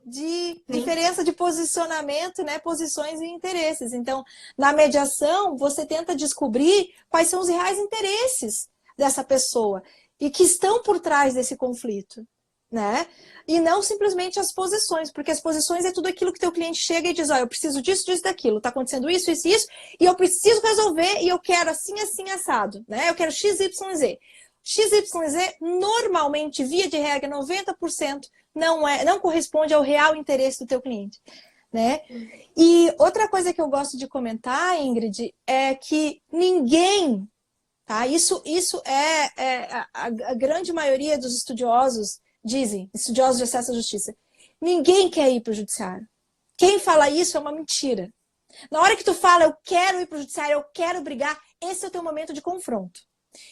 de diferença de posicionamento, né? Posições e interesses. Então, na mediação, você tenta descobrir quais são os reais interesses dessa pessoa e que estão por trás desse conflito, né? E não simplesmente as posições, porque as posições é tudo aquilo que teu cliente chega e diz, eu preciso disso, disso, daquilo, tá acontecendo isso, isso, isso, e eu preciso resolver e eu quero assim, assim, assado, né? Eu quero XYZ. XYZ, normalmente, via de regra, 90% não corresponde ao real interesse do teu cliente, né? E outra coisa que eu gosto de comentar, Ingrid, é que ninguém... Tá? Isso a grande maioria dos estudiosos dizem, estudiosos de acesso à justiça. Ninguém quer ir para o judiciário. Quem fala isso é uma mentira. Na hora que tu fala, eu quero ir para o judiciário, eu quero brigar, esse é o teu momento de confronto.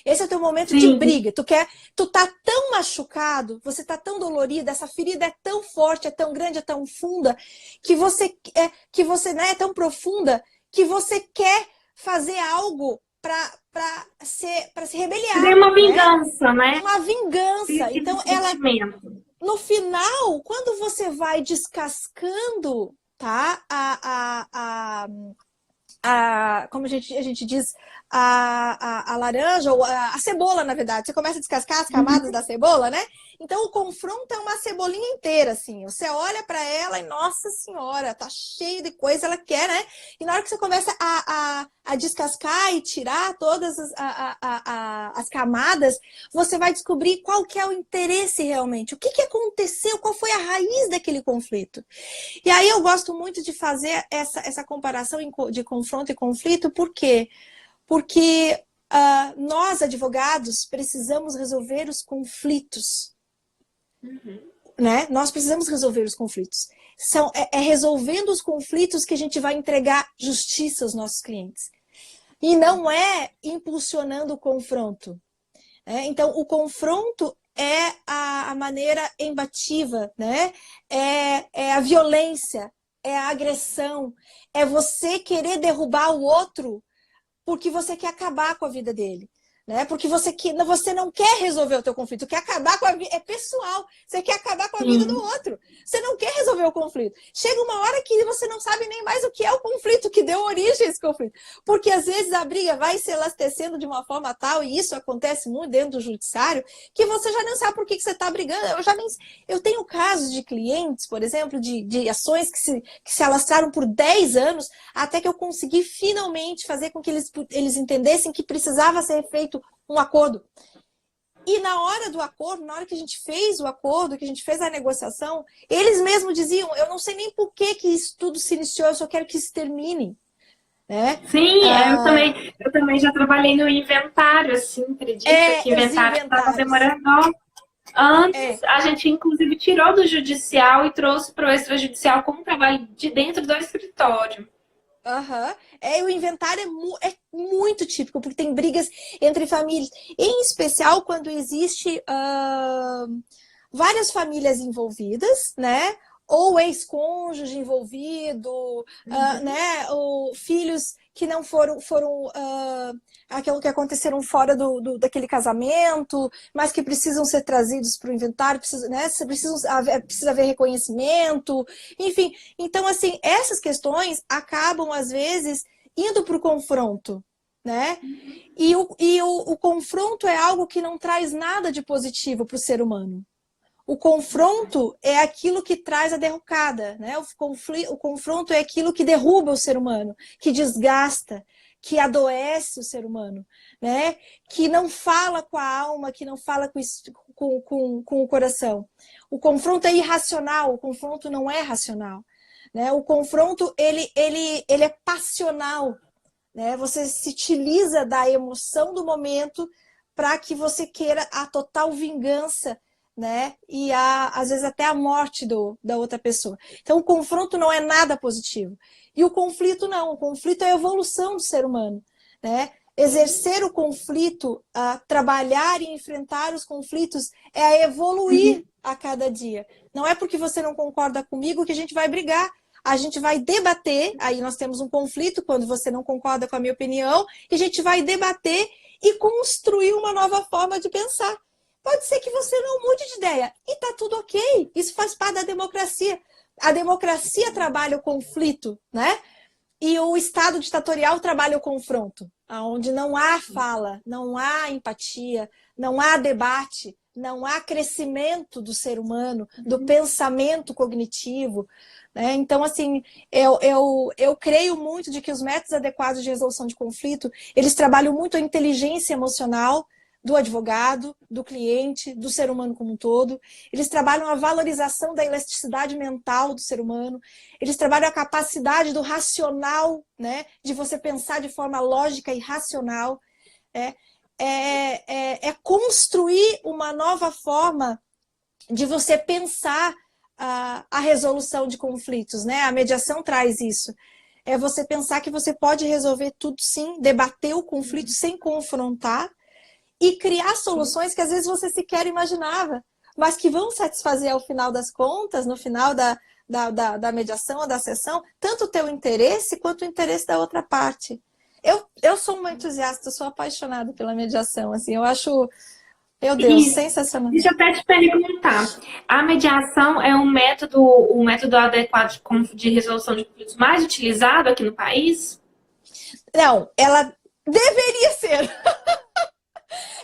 Esse é o teu momento Sim. de briga. Tu tá tão machucado, você tá tão dolorido, essa ferida é tão forte, é tão grande, é tão funda, que você, né, é tão profunda, que você quer fazer algo para se rebeliar. Seria uma vingança, né? Uma vingança. Então, sentimento. No final, quando você vai descascando, tá? Como a gente diz, a laranja, ou a cebola, na verdade. Você começa a descascar as camadas da cebola, né? Então, o confronto é uma cebolinha inteira, assim. Você olha para ela e, nossa senhora, tá cheio de coisa, ela quer, né? E na hora que você começa a descascar e tirar todas as camadas, você vai descobrir qual que é o interesse realmente. O que aconteceu? Qual foi a raiz daquele conflito? E aí eu gosto muito de fazer essa comparação de confronto e conflito, por quê? Porque nós, advogados, precisamos resolver os conflitos. Né? Nós precisamos resolver os conflitos. É resolvendo os conflitos que a gente vai entregar justiça aos nossos clientes. E não é impulsionando o confronto. Né? Então, o confronto é a maneira embativa, né? É a violência, é a agressão, é você querer derrubar o outro porque você quer acabar com a vida dele. Né? Porque você não quer resolver o teu conflito, quer acabar com a vida, é pessoal, você quer acabar com a vida do outro, você não quer resolver o conflito. Chega uma hora que você não sabe nem mais o que é o conflito, que deu origem a esse conflito, porque às vezes a briga vai se elastecendo de uma forma tal, e isso acontece muito dentro do judiciário, que você já não sabe por que você está brigando. Eu tenho casos de clientes, por exemplo, de ações que se alastraram por 10 anos, até que eu consegui finalmente fazer com que eles entendessem que precisava ser feito um acordo. E na hora do acordo, na hora que a gente fez o acordo, que a gente fez a negociação, eles mesmos diziam, eu não sei nem por que isso tudo se iniciou, eu só quero que isso termine. Né? Sim, eu também já trabalhei no inventário, assim, acredita? Que inventário estava demorando antes. A gente, inclusive, tirou do judicial e trouxe para o extrajudicial como trabalho de dentro do escritório. O inventário é muito típico, porque tem brigas entre famílias, em especial quando existe várias famílias envolvidas, né? Ou ex-cônjuge envolvido, né? Ou filhos que não foram aquilo que aconteceram fora daquele casamento, mas que precisam ser trazidos para o inventário, precisa haver reconhecimento, enfim. Então, assim, essas questões acabam, às vezes, indo para o confronto, né? E o confronto é algo que não traz nada de positivo para o ser humano. O confronto é aquilo que traz a derrocada, né? O confronto é aquilo que derruba o ser humano, que desgasta, que adoece o ser humano, né? Que não fala com a alma, que não fala com o coração. O confronto é irracional, o confronto não é racional. Né? O confronto ele é passional. Né? Você se utiliza da emoção do momento para que você queira a total vingança, né? E às vezes até a morte da outra pessoa. Então o confronto não é nada positivo. E o conflito não. O conflito é a evolução do ser humano. Né? Exercer o conflito, trabalhar e enfrentar os conflitos é a evoluir a cada dia. Não é porque você não concorda comigo que a gente vai brigar. A gente vai debater, aí nós temos um conflito quando você não concorda com a minha opinião, e a gente vai debater e construir uma nova forma de pensar. Pode ser que você não mude de ideia, e tá tudo ok, isso faz parte da democracia. A democracia trabalha o conflito, né? E o Estado ditatorial trabalha o confronto, onde não há fala, não há empatia, não há debate, não há crescimento do ser humano, do pensamento cognitivo. Né? Então, assim, eu creio muito de que os métodos adequados de resolução de conflito, eles trabalham muito a inteligência emocional do advogado, do cliente, do ser humano como um todo. Eles trabalham a valorização da elasticidade mental do ser humano. Eles trabalham a capacidade do racional, né? De você pensar de forma lógica e racional. É construir uma nova forma de você pensar a resolução de conflitos, né? A mediação traz isso. É você pensar que você pode resolver tudo sim, debater o conflito sem confrontar, e criar soluções que às vezes você sequer imaginava, mas que vão satisfazer ao final das contas, no final da mediação ou da sessão, tanto o teu interesse quanto o interesse da outra parte. Eu sou uma entusiasta, sou apaixonada pela mediação, assim, eu acho, meu Deus, sensacional. Deixa eu até te perguntar, a mediação é o método adequado de resolução de conflitos mais utilizado aqui no país? Não, ela deveria ser.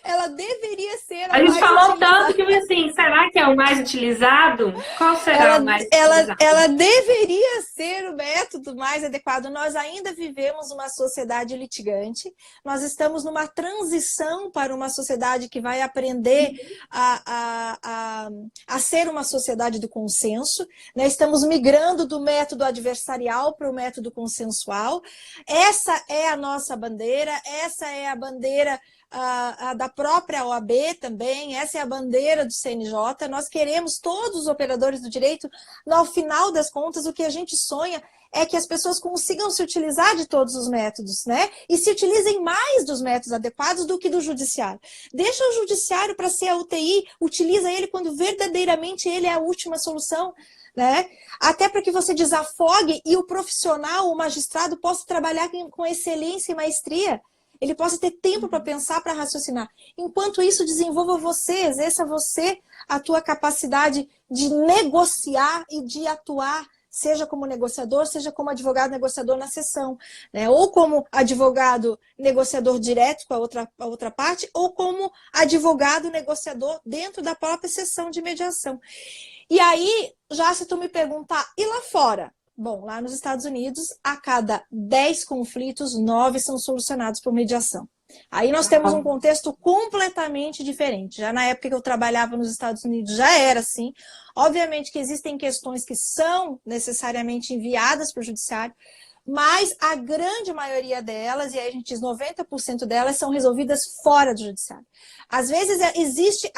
Ela deveria ser a gente falou tanto que, assim, será que é o mais utilizado? Qual será o mais utilizado? Ela deveria ser o método mais adequado. Nós ainda vivemos uma sociedade litigante, nós estamos numa transição para uma sociedade que vai aprender a ser uma sociedade do consenso, né? Estamos migrando do método adversarial para o método consensual. Essa é a nossa bandeira, essa é a bandeira da própria OAB também, essa é a bandeira do CNJ. Nós queremos, todos os operadores do direito, no final das contas, o que a gente sonha é que as pessoas consigam se utilizar de todos os métodos, né? E se utilizem mais dos métodos adequados do que do judiciário. Deixa o judiciário para ser a UTI, utiliza ele quando verdadeiramente ele é a última solução, né? Até para que você desafogue e o profissional, o magistrado, possa trabalhar com excelência e maestria. Ele possa ter tempo para pensar, para raciocinar. Enquanto isso, desenvolva você, exerça você a tua capacidade de negociar e de atuar, seja como negociador, seja como advogado negociador na sessão, né? Ou como advogado negociador direto com a outra parte, ou como advogado negociador dentro da própria sessão de mediação. E aí, já se tu me perguntar, e lá fora? Bom, lá nos Estados Unidos, a cada 10 conflitos, 9 são solucionados por mediação. Aí nós temos um contexto completamente diferente. Já na época que eu trabalhava nos Estados Unidos já era assim. Obviamente que existem questões que são necessariamente enviadas para o judiciário, mas a grande maioria delas, e aí a gente diz 90% delas, são resolvidas fora do judiciário. Às vezes existe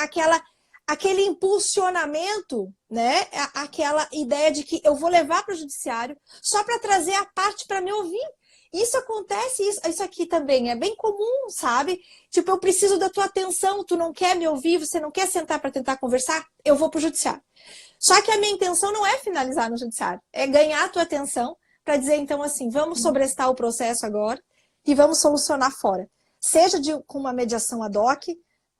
aquele impulsionamento, né? Aquela ideia de que eu vou levar para o judiciário só para trazer a parte para me ouvir. Isso acontece, isso aqui também é bem comum, sabe? Tipo, eu preciso da tua atenção, tu não quer me ouvir, você não quer sentar para tentar conversar, eu vou para o judiciário. Só que a minha intenção não é finalizar no judiciário, é ganhar a tua atenção para dizer, então, assim, vamos sobrestar o processo agora e vamos solucionar fora. Seja com uma mediação ad hoc,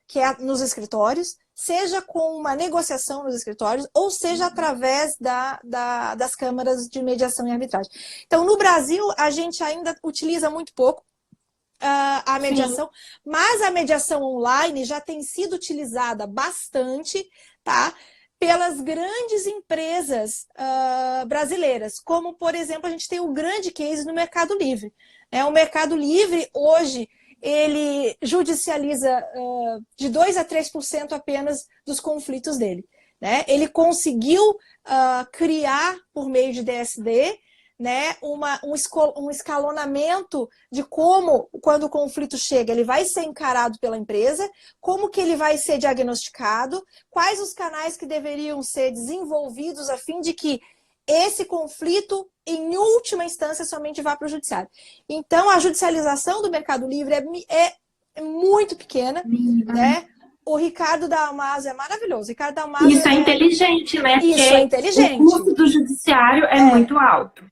que é nos escritórios, seja com uma negociação nos escritórios, ou seja através das câmaras de mediação e arbitragem. Então, no Brasil, a gente ainda utiliza muito pouco a mediação, sim, mas a mediação online já tem sido utilizada bastante, tá? Pelas grandes empresas brasileiras, como, por exemplo, a gente tem o grande case no Mercado Livre. O Mercado Livre, hoje, ele judicializa de 2% a 3% apenas dos conflitos dele, né? Ele conseguiu criar, por meio de DSD, né, um escalonamento de como, quando o conflito chega, ele vai ser encarado pela empresa, como que ele vai ser diagnosticado, quais os canais que deveriam ser desenvolvidos a fim de que esse conflito, em última instância, somente vá para o judiciário. Então, a judicialização do Mercado Livre é muito pequena, né? O Ricardo Dalmaso é maravilhoso. Ricardo Dalmaso isso é inteligente, né? Isso porque é inteligente. O custo do judiciário é muito alto.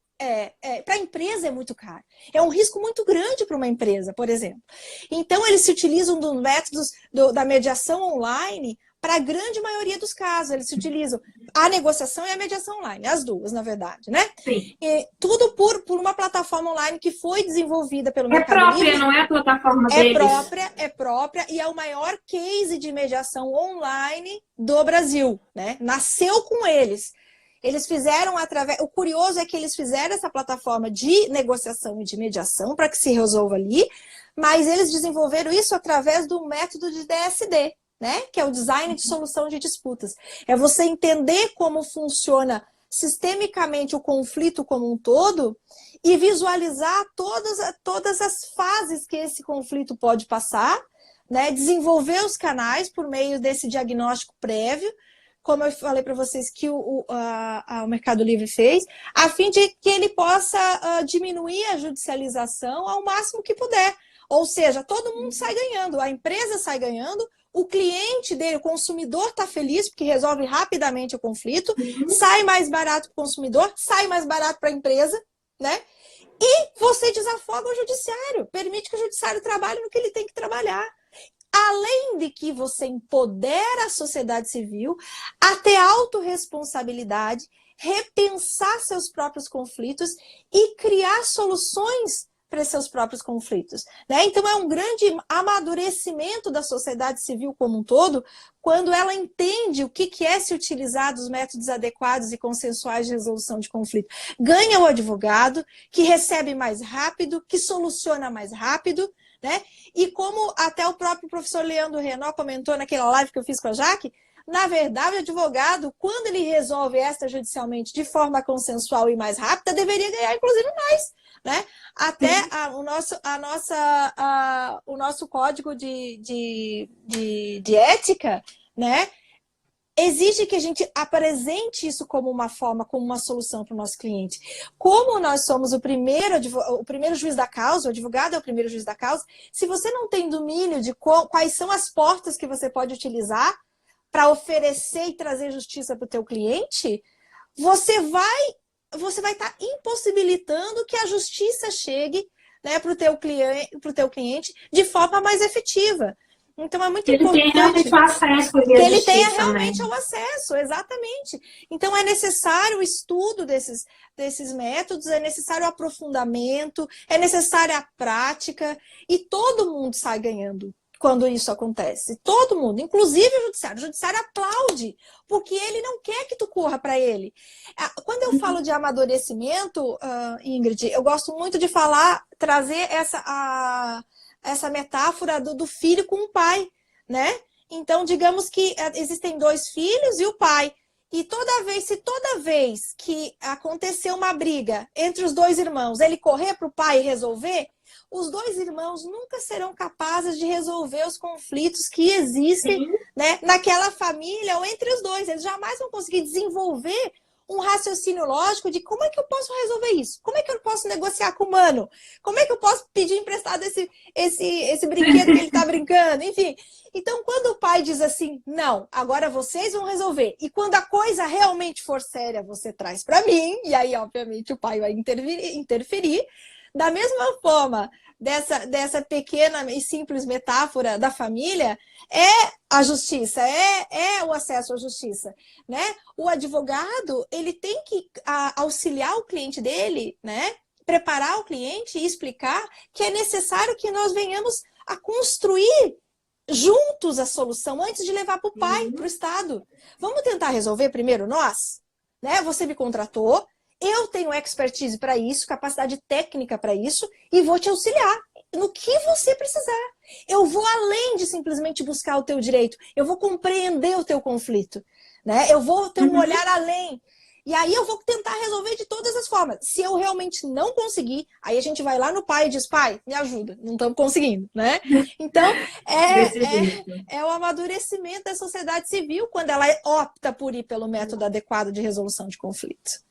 Para a empresa é muito caro. É um risco muito grande para uma empresa, por exemplo. Então, eles se utilizam dos métodos da mediação online para a grande maioria dos casos. Eles se utilizam a negociação e a mediação online, as duas, na verdade, né? Sim. E tudo por uma plataforma online que foi desenvolvida pelo Mercado Livre. É própria, não é a plataforma deles? É própria e é o maior case de mediação online do Brasil, né? Nasceu com eles. Eles fizeram através... O curioso é que eles fizeram essa plataforma de negociação e de mediação para que se resolva ali, mas eles desenvolveram isso através do método de DSD, né? Que é o Design de Solução de Disputas. É você entender como funciona sistemicamente o conflito como um todo e visualizar todas as fases que esse conflito pode passar, né? Desenvolver os canais por meio desse diagnóstico prévio, como eu falei para vocês que o Mercado Livre fez, a fim de que ele possa diminuir a judicialização ao máximo que puder. Ou seja, todo mundo sai ganhando, a empresa sai ganhando, o cliente dele, o consumidor está feliz porque resolve rapidamente o conflito, sai mais barato para o consumidor, sai mais barato para a empresa, né? E você desafoga o judiciário, permite que o judiciário trabalhe no que ele tem que trabalhar. Além de que você empodera a sociedade civil a ter autorresponsabilidade, repensar seus próprios conflitos e criar soluções para seus próprios conflitos, né? Então é um grande amadurecimento da sociedade civil como um todo, quando ela entende o que é se utilizar dos métodos adequados e consensuais de resolução de conflito. Ganha o advogado, que recebe mais rápido, que soluciona mais rápido, né? E como até o próprio professor Leandro Renó comentou naquela live que eu fiz com a Jaque, na verdade, o advogado, quando ele resolve extrajudicialmente de forma consensual e mais rápida, deveria ganhar, inclusive, mais, né? Até o nosso código de ética, né, exige que a gente apresente isso como uma forma, como uma solução para o nosso cliente. Como nós somos o primeiro juiz da causa, o advogado é o primeiro juiz da causa, se você não tem domínio de quais são as portas que você pode utilizar para oferecer e trazer justiça para o teu cliente, você vai estar impossibilitando que a justiça chegue, né, para o teu cliente de forma mais efetiva. Então é muito importante ele tenha realmente o acesso que ele tenha realmente o acesso, exatamente. Então é necessário o estudo desses métodos, é necessário o aprofundamento, é necessária a prática, e todo mundo sai ganhando quando isso acontece. Todo mundo, inclusive o judiciário. O judiciário aplaude, porque ele não quer que tu corra para ele. Quando eu falo de amadurecimento, Ingrid, eu gosto muito de trazer essa metáfora do filho com o pai, né? Então, digamos que existem dois filhos e o pai. E se toda vez que acontecer uma briga entre os dois irmãos, ele correr para o pai e resolver, os dois irmãos nunca serão capazes de resolver os conflitos que existem, né, naquela família ou entre os dois. Eles jamais vão conseguir desenvolver um raciocínio lógico de como é que eu posso resolver isso? Como é que eu posso negociar com o mano? Como é que eu posso pedir emprestado esse brinquedo que ele está brincando? Enfim, então quando o pai diz assim, não, agora vocês vão resolver, e quando a coisa realmente for séria, você traz para mim, e aí obviamente o pai vai interferir. Da mesma forma, dessa pequena e simples metáfora da família, é a justiça, é o acesso à justiça, né? O advogado, ele tem que auxiliar o cliente dele, né? Preparar o cliente e explicar que é necessário que nós venhamos a construir juntos a solução antes de levar para o pai, para o Estado. Vamos tentar resolver primeiro nós? Né? Você me contratou, eu tenho expertise para isso, capacidade técnica para isso, e vou te auxiliar no que você precisar. Eu vou além de simplesmente buscar o teu direito, eu vou compreender o teu conflito, né? Eu vou ter um olhar além. E aí eu vou tentar resolver de todas as formas. Se eu realmente não conseguir, aí a gente vai lá no pai e diz, pai, me ajuda, não estamos conseguindo, né? Então, é o amadurecimento da sociedade civil quando ela opta por ir pelo método adequado de resolução de conflito.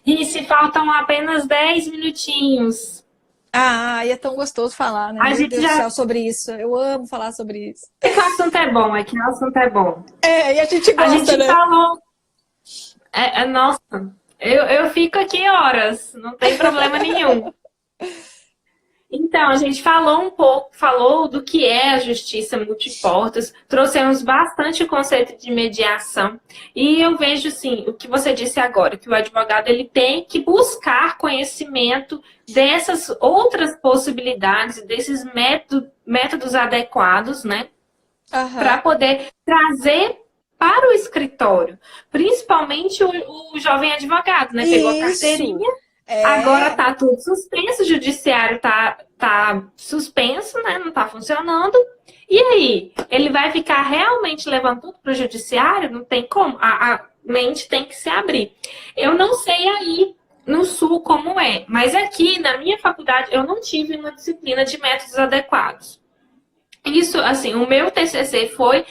E se faltam apenas 10 minutinhos. É tão gostoso falar, né? Meu Deus do céu, sobre isso. Eu amo falar sobre isso. É que o assunto é bom, é o assunto é bom. E a gente gosta, a gente né? falou... nossa, eu fico aqui horas, não tem problema nenhum. Então, a gente falou do que é a justiça multiportas, trouxemos bastante o conceito de mediação, e eu vejo, assim, o que você disse agora, que o advogado ele tem que buscar conhecimento dessas outras possibilidades, desses métodos adequados, né, para poder trazer para o escritório, principalmente o jovem advogado, né, pegou a carteirinha. Agora tá tudo suspenso, o judiciário tá suspenso, né? Não tá funcionando. E aí? Ele vai ficar realmente levando tudo para o judiciário? Não tem como. A mente tem que se abrir. Eu não sei aí no Sul como é, mas aqui na minha faculdade eu não tive uma disciplina de métodos adequados. Isso, assim, o meu TCC foi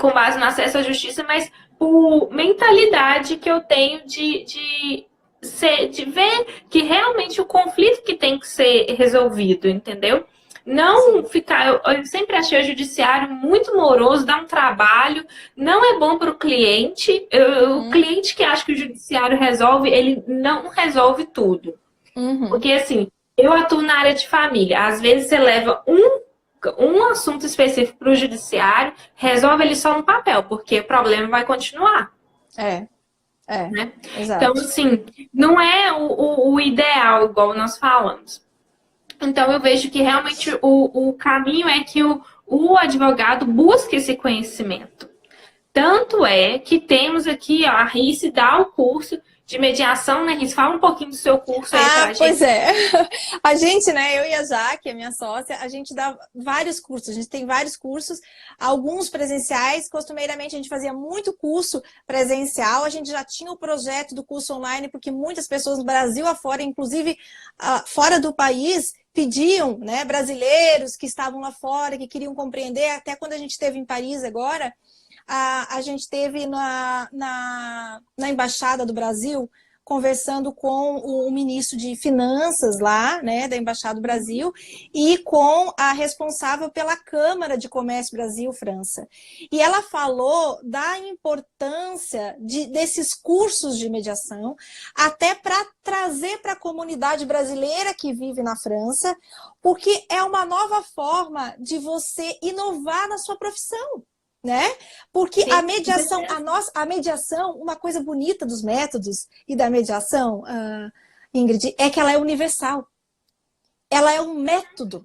com base no acesso à justiça, mas por mentalidade que eu tenho de de ver que realmente o conflito que tem que ser resolvido, entendeu? Não ficar. Eu sempre achei o judiciário muito moroso, dá um trabalho, não é bom para o cliente. O cliente que acha que o judiciário resolve, ele não resolve tudo. Porque, assim, eu atuo na área de família. Às vezes você leva um assunto específico para o judiciário, resolve ele só no papel, porque o problema vai continuar. Né? Exato. Então, assim, não é o ideal, igual nós falamos. Então, eu vejo que realmente o caminho é que o advogado busque esse conhecimento. Tanto é que temos aqui, ó, a RICE dá o curso de mediação, né, RICE? Fala um pouquinho do seu curso aí pra gente. Pois é. A gente, né, eu e a Jaque, a minha sócia, a gente dá vários cursos. A gente tem vários cursos, alguns presenciais. Costumeiramente, a gente fazia muito curso presencial. A gente já tinha o projeto do curso online, porque muitas pessoas no Brasil afora, inclusive fora do país, pediam, né, brasileiros que estavam lá fora, que queriam compreender. Até quando a gente esteve em Paris agora, a gente esteve na Embaixada do Brasil, conversando com o ministro de Finanças lá, né, da Embaixada do Brasil, e com a responsável pela Câmara de Comércio Brasil-França. E ela falou da importância desses cursos de mediação, até para trazer para a comunidade brasileira que vive na França, porque é uma nova forma de você inovar na sua profissão. Né? Porque sim, a mediação, uma coisa bonita dos métodos e da mediação, Ingrid, é que ela é universal. Ela é um método.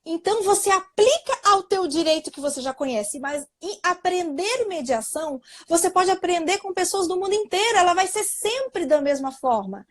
Então, você aplica ao teu direito que você já conhece, mas em aprender mediação, você pode aprender com pessoas do mundo inteiro, ela vai ser sempre da mesma forma.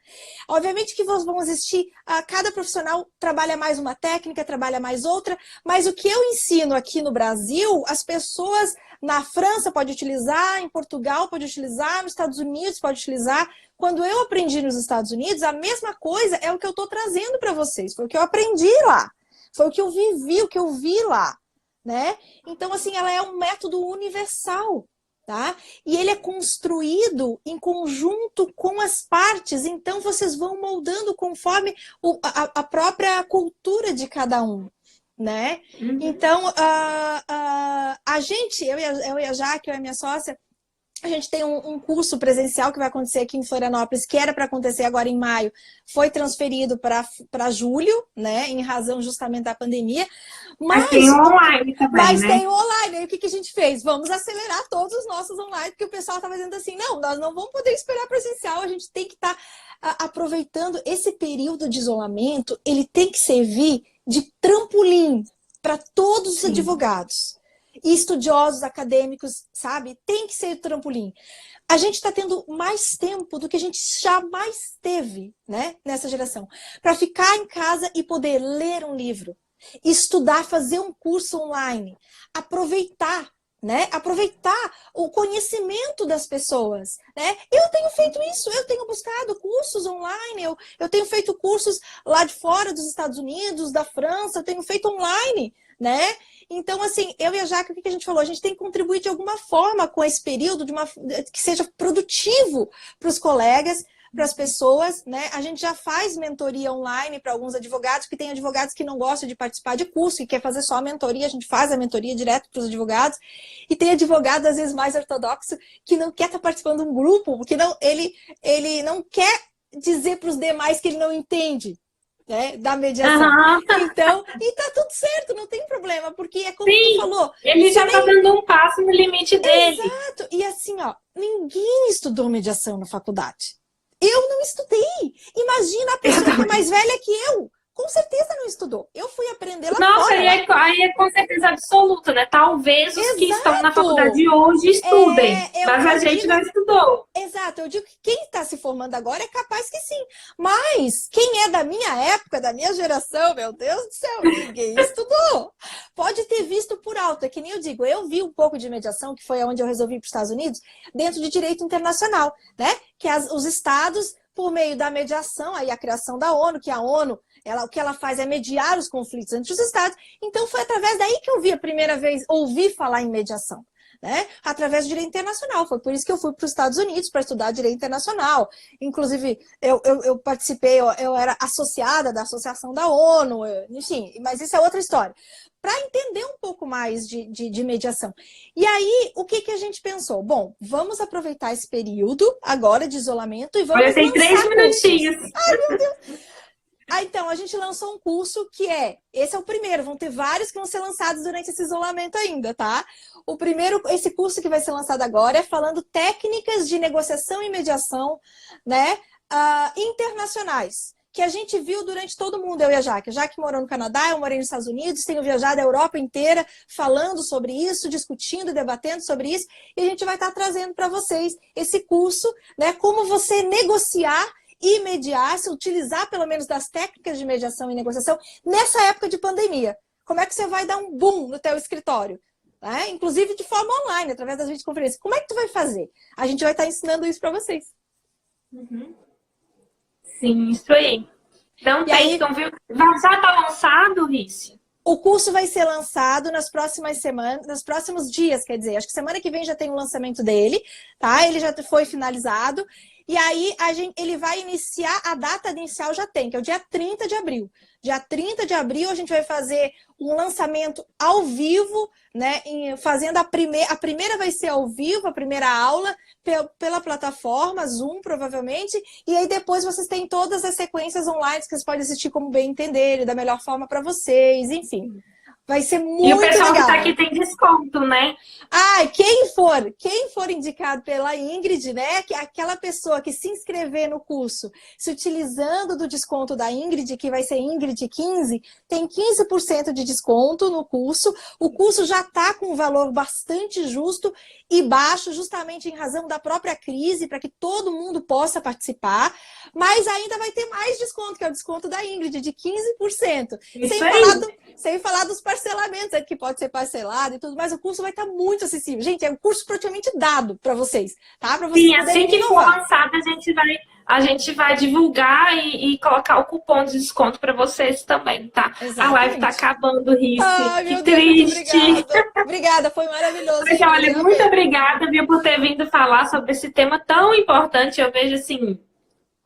Obviamente que vão existir, cada profissional trabalha mais uma técnica, trabalha mais outra, mas o que eu ensino aqui no Brasil, as pessoas na França podem utilizar, em Portugal pode utilizar, nos Estados Unidos pode utilizar. Quando eu aprendi nos Estados Unidos, a mesma coisa é o que eu estou trazendo para vocês, foi o que eu aprendi lá. Foi o que eu vivi, o que eu vi lá, né? Então, assim, ela é um método universal, tá? E ele é construído em conjunto com as partes, então vocês vão moldando conforme a própria cultura de cada um, né? Então, a gente, eu e a Jaque, eu e a minha sócia, a gente tem um curso presencial que vai acontecer aqui em Florianópolis, que era para acontecer agora em maio, foi transferido para julho, né, em razão justamente da pandemia. Mas tem online também, mas né? Tem online. Aí o que a gente fez? Vamos acelerar todos os nossos online, porque o pessoal estava dizendo assim, não, nós não vamos poder esperar presencial, a gente tem que estar aproveitando esse período de isolamento, ele tem que servir de trampolim para todos os advogados. E estudiosos, acadêmicos, sabe? Tem que ser trampolim. A gente está tendo mais tempo do que a gente jamais teve, né? Nessa geração. Para ficar em casa e poder ler um livro, estudar, fazer um curso online, aproveitar, né? Aproveitar o conhecimento das pessoas, né? Eu tenho feito isso, eu tenho buscado cursos online, eu tenho feito cursos lá de fora dos Estados Unidos, da França, eu tenho feito online, né? Então, assim, eu e a Jaque, o que a gente falou? A gente tem que contribuir de alguma forma com esse período, que seja produtivo para os colegas, para as pessoas, né? A gente já faz mentoria online para alguns advogados, porque tem advogados que não gostam de participar de curso e quer fazer só a mentoria, a gente faz a mentoria direto para os advogados. E tem advogado, às vezes, mais ortodoxo, que não quer estar participando de um grupo, porque ele não quer dizer para os demais que ele não entende. Né, da mediação. Então, e tá tudo certo, não tem problema, porque é como tu falou. Ele já tá dando um passo no limite dele. Exato. E assim, ó, ninguém estudou mediação na faculdade. Eu não estudei. Imagina a pessoa que é mais velha que eu. Com certeza não estudou. Eu fui aprender lá Nossa, fora. Aí é com certeza absoluta, né? Talvez os que estão na faculdade hoje estudem, mas a gente não estudou. Exato. Eu digo que quem está se formando agora é capaz que sim. Mas quem é da minha época, da minha geração, meu Deus do céu, ninguém estudou. Pode ter visto por alto. É que nem eu digo, eu vi um pouco de mediação, que foi onde eu resolvi ir para os Estados Unidos, dentro de direito internacional, né? Que os estados, por meio da mediação, aí a criação da ONU, que a ONU, o que ela faz é mediar os conflitos entre os estados. Então foi através daí que eu vi a primeira vez, ouvi falar em mediação. né? Através do direito internacional. Foi por isso que eu fui para os Estados Unidos para estudar direito internacional. Inclusive, eu participei, eu era associada da Associação da ONU, enfim, mas isso é outra história. Para entender um pouco mais de mediação. E aí, o que a gente pensou? Bom, vamos aproveitar esse período agora de isolamento e vamos Olha, tem 3 minutinhos. Ai, meu Deus! Então, a gente lançou um curso que esse é o primeiro, vão ter vários que vão ser lançados durante esse isolamento ainda, tá? O primeiro, esse curso que vai ser lançado agora é falando técnicas de negociação e mediação, né, internacionais, que a gente viu durante todo mundo, eu e a Jaque. A Jaque morou no Canadá, eu morei nos Estados Unidos, tenho viajado a Europa inteira falando sobre isso, discutindo, debatendo sobre isso, e a gente vai estar trazendo para vocês esse curso, né, como você negociar e mediar, se utilizar pelo menos das técnicas de mediação e negociação nessa época de pandemia. Como é que você vai dar um boom no teu escritório? Né? Inclusive de forma online, através das videoconferências. Como é que tu vai fazer? A gente vai estar ensinando isso para vocês. Uhum. Sim, isso aí. Então, então viu? Já está lançado, Rice? O curso vai ser lançado nas próximas semanas, nos próximos dias, quer dizer, acho que semana que vem já tem o lançamento dele, tá? Ele já foi finalizado. E aí, ele vai iniciar, a data inicial já tem, que é o dia 30 de abril. Dia 30 de abril, a gente vai fazer um lançamento ao vivo, né? Fazendo a primeira vai ser ao vivo, a primeira aula, pela plataforma Zoom, provavelmente. E aí, depois, vocês têm todas as sequências online que vocês podem assistir como bem entenderem, da melhor forma para vocês, enfim. Vai ser muito legal. E o pessoal que está aqui tem desconto, né? Quem for indicado pela Ingrid, né? Que aquela pessoa que se inscrever no curso, se utilizando do desconto da Ingrid, que vai ser Ingrid 15, tem 15% de desconto no curso. O curso já está com um valor bastante justo e baixo, justamente em razão da própria crise, para que todo mundo possa participar. Mas ainda vai ter mais desconto, que é o desconto da Ingrid, de 15%. Sem falar dos parcelamentos, que pode ser parcelado e tudo, mas o curso vai estar muito acessível. Gente, é um curso praticamente dado para vocês, tá? Para vocês. Sim, assim que for lançado, a gente vai divulgar e colocar o cupom de desconto para vocês também, tá? Exatamente. A live tá acabando, Rice. Ai, que triste. Obrigada, foi maravilhoso. Mas, olha, muito obrigada, viu, por ter vindo falar sobre esse tema tão importante. Eu vejo assim,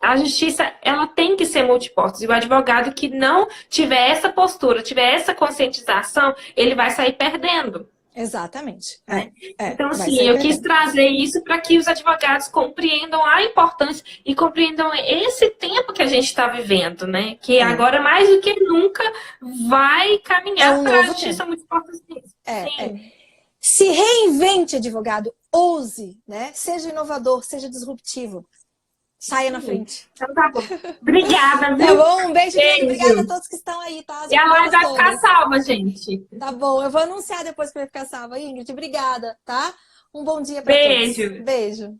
a justiça, ela tem que ser multiportas. E o advogado que não tiver essa postura, tiver essa conscientização, ele vai sair perdendo. Exatamente. Então, assim, eu quis trazer isso para que os advogados compreendam a importância e compreendam esse tempo que a gente está vivendo, né? Que agora, mais do que nunca, vai caminhar para a justiça multiportas. Se reinvente, advogado. Ouse, né? Seja inovador, seja disruptivo. Saia na frente. Então tá bom. Obrigada, viu? Tá bom, um beijo. Obrigada a todos que estão aí, tá? E a live vai ficar salva, gente. Tá bom, eu vou anunciar depois que vai ficar salva. Ingrid, obrigada, tá? Um bom dia pra todos. Beijo.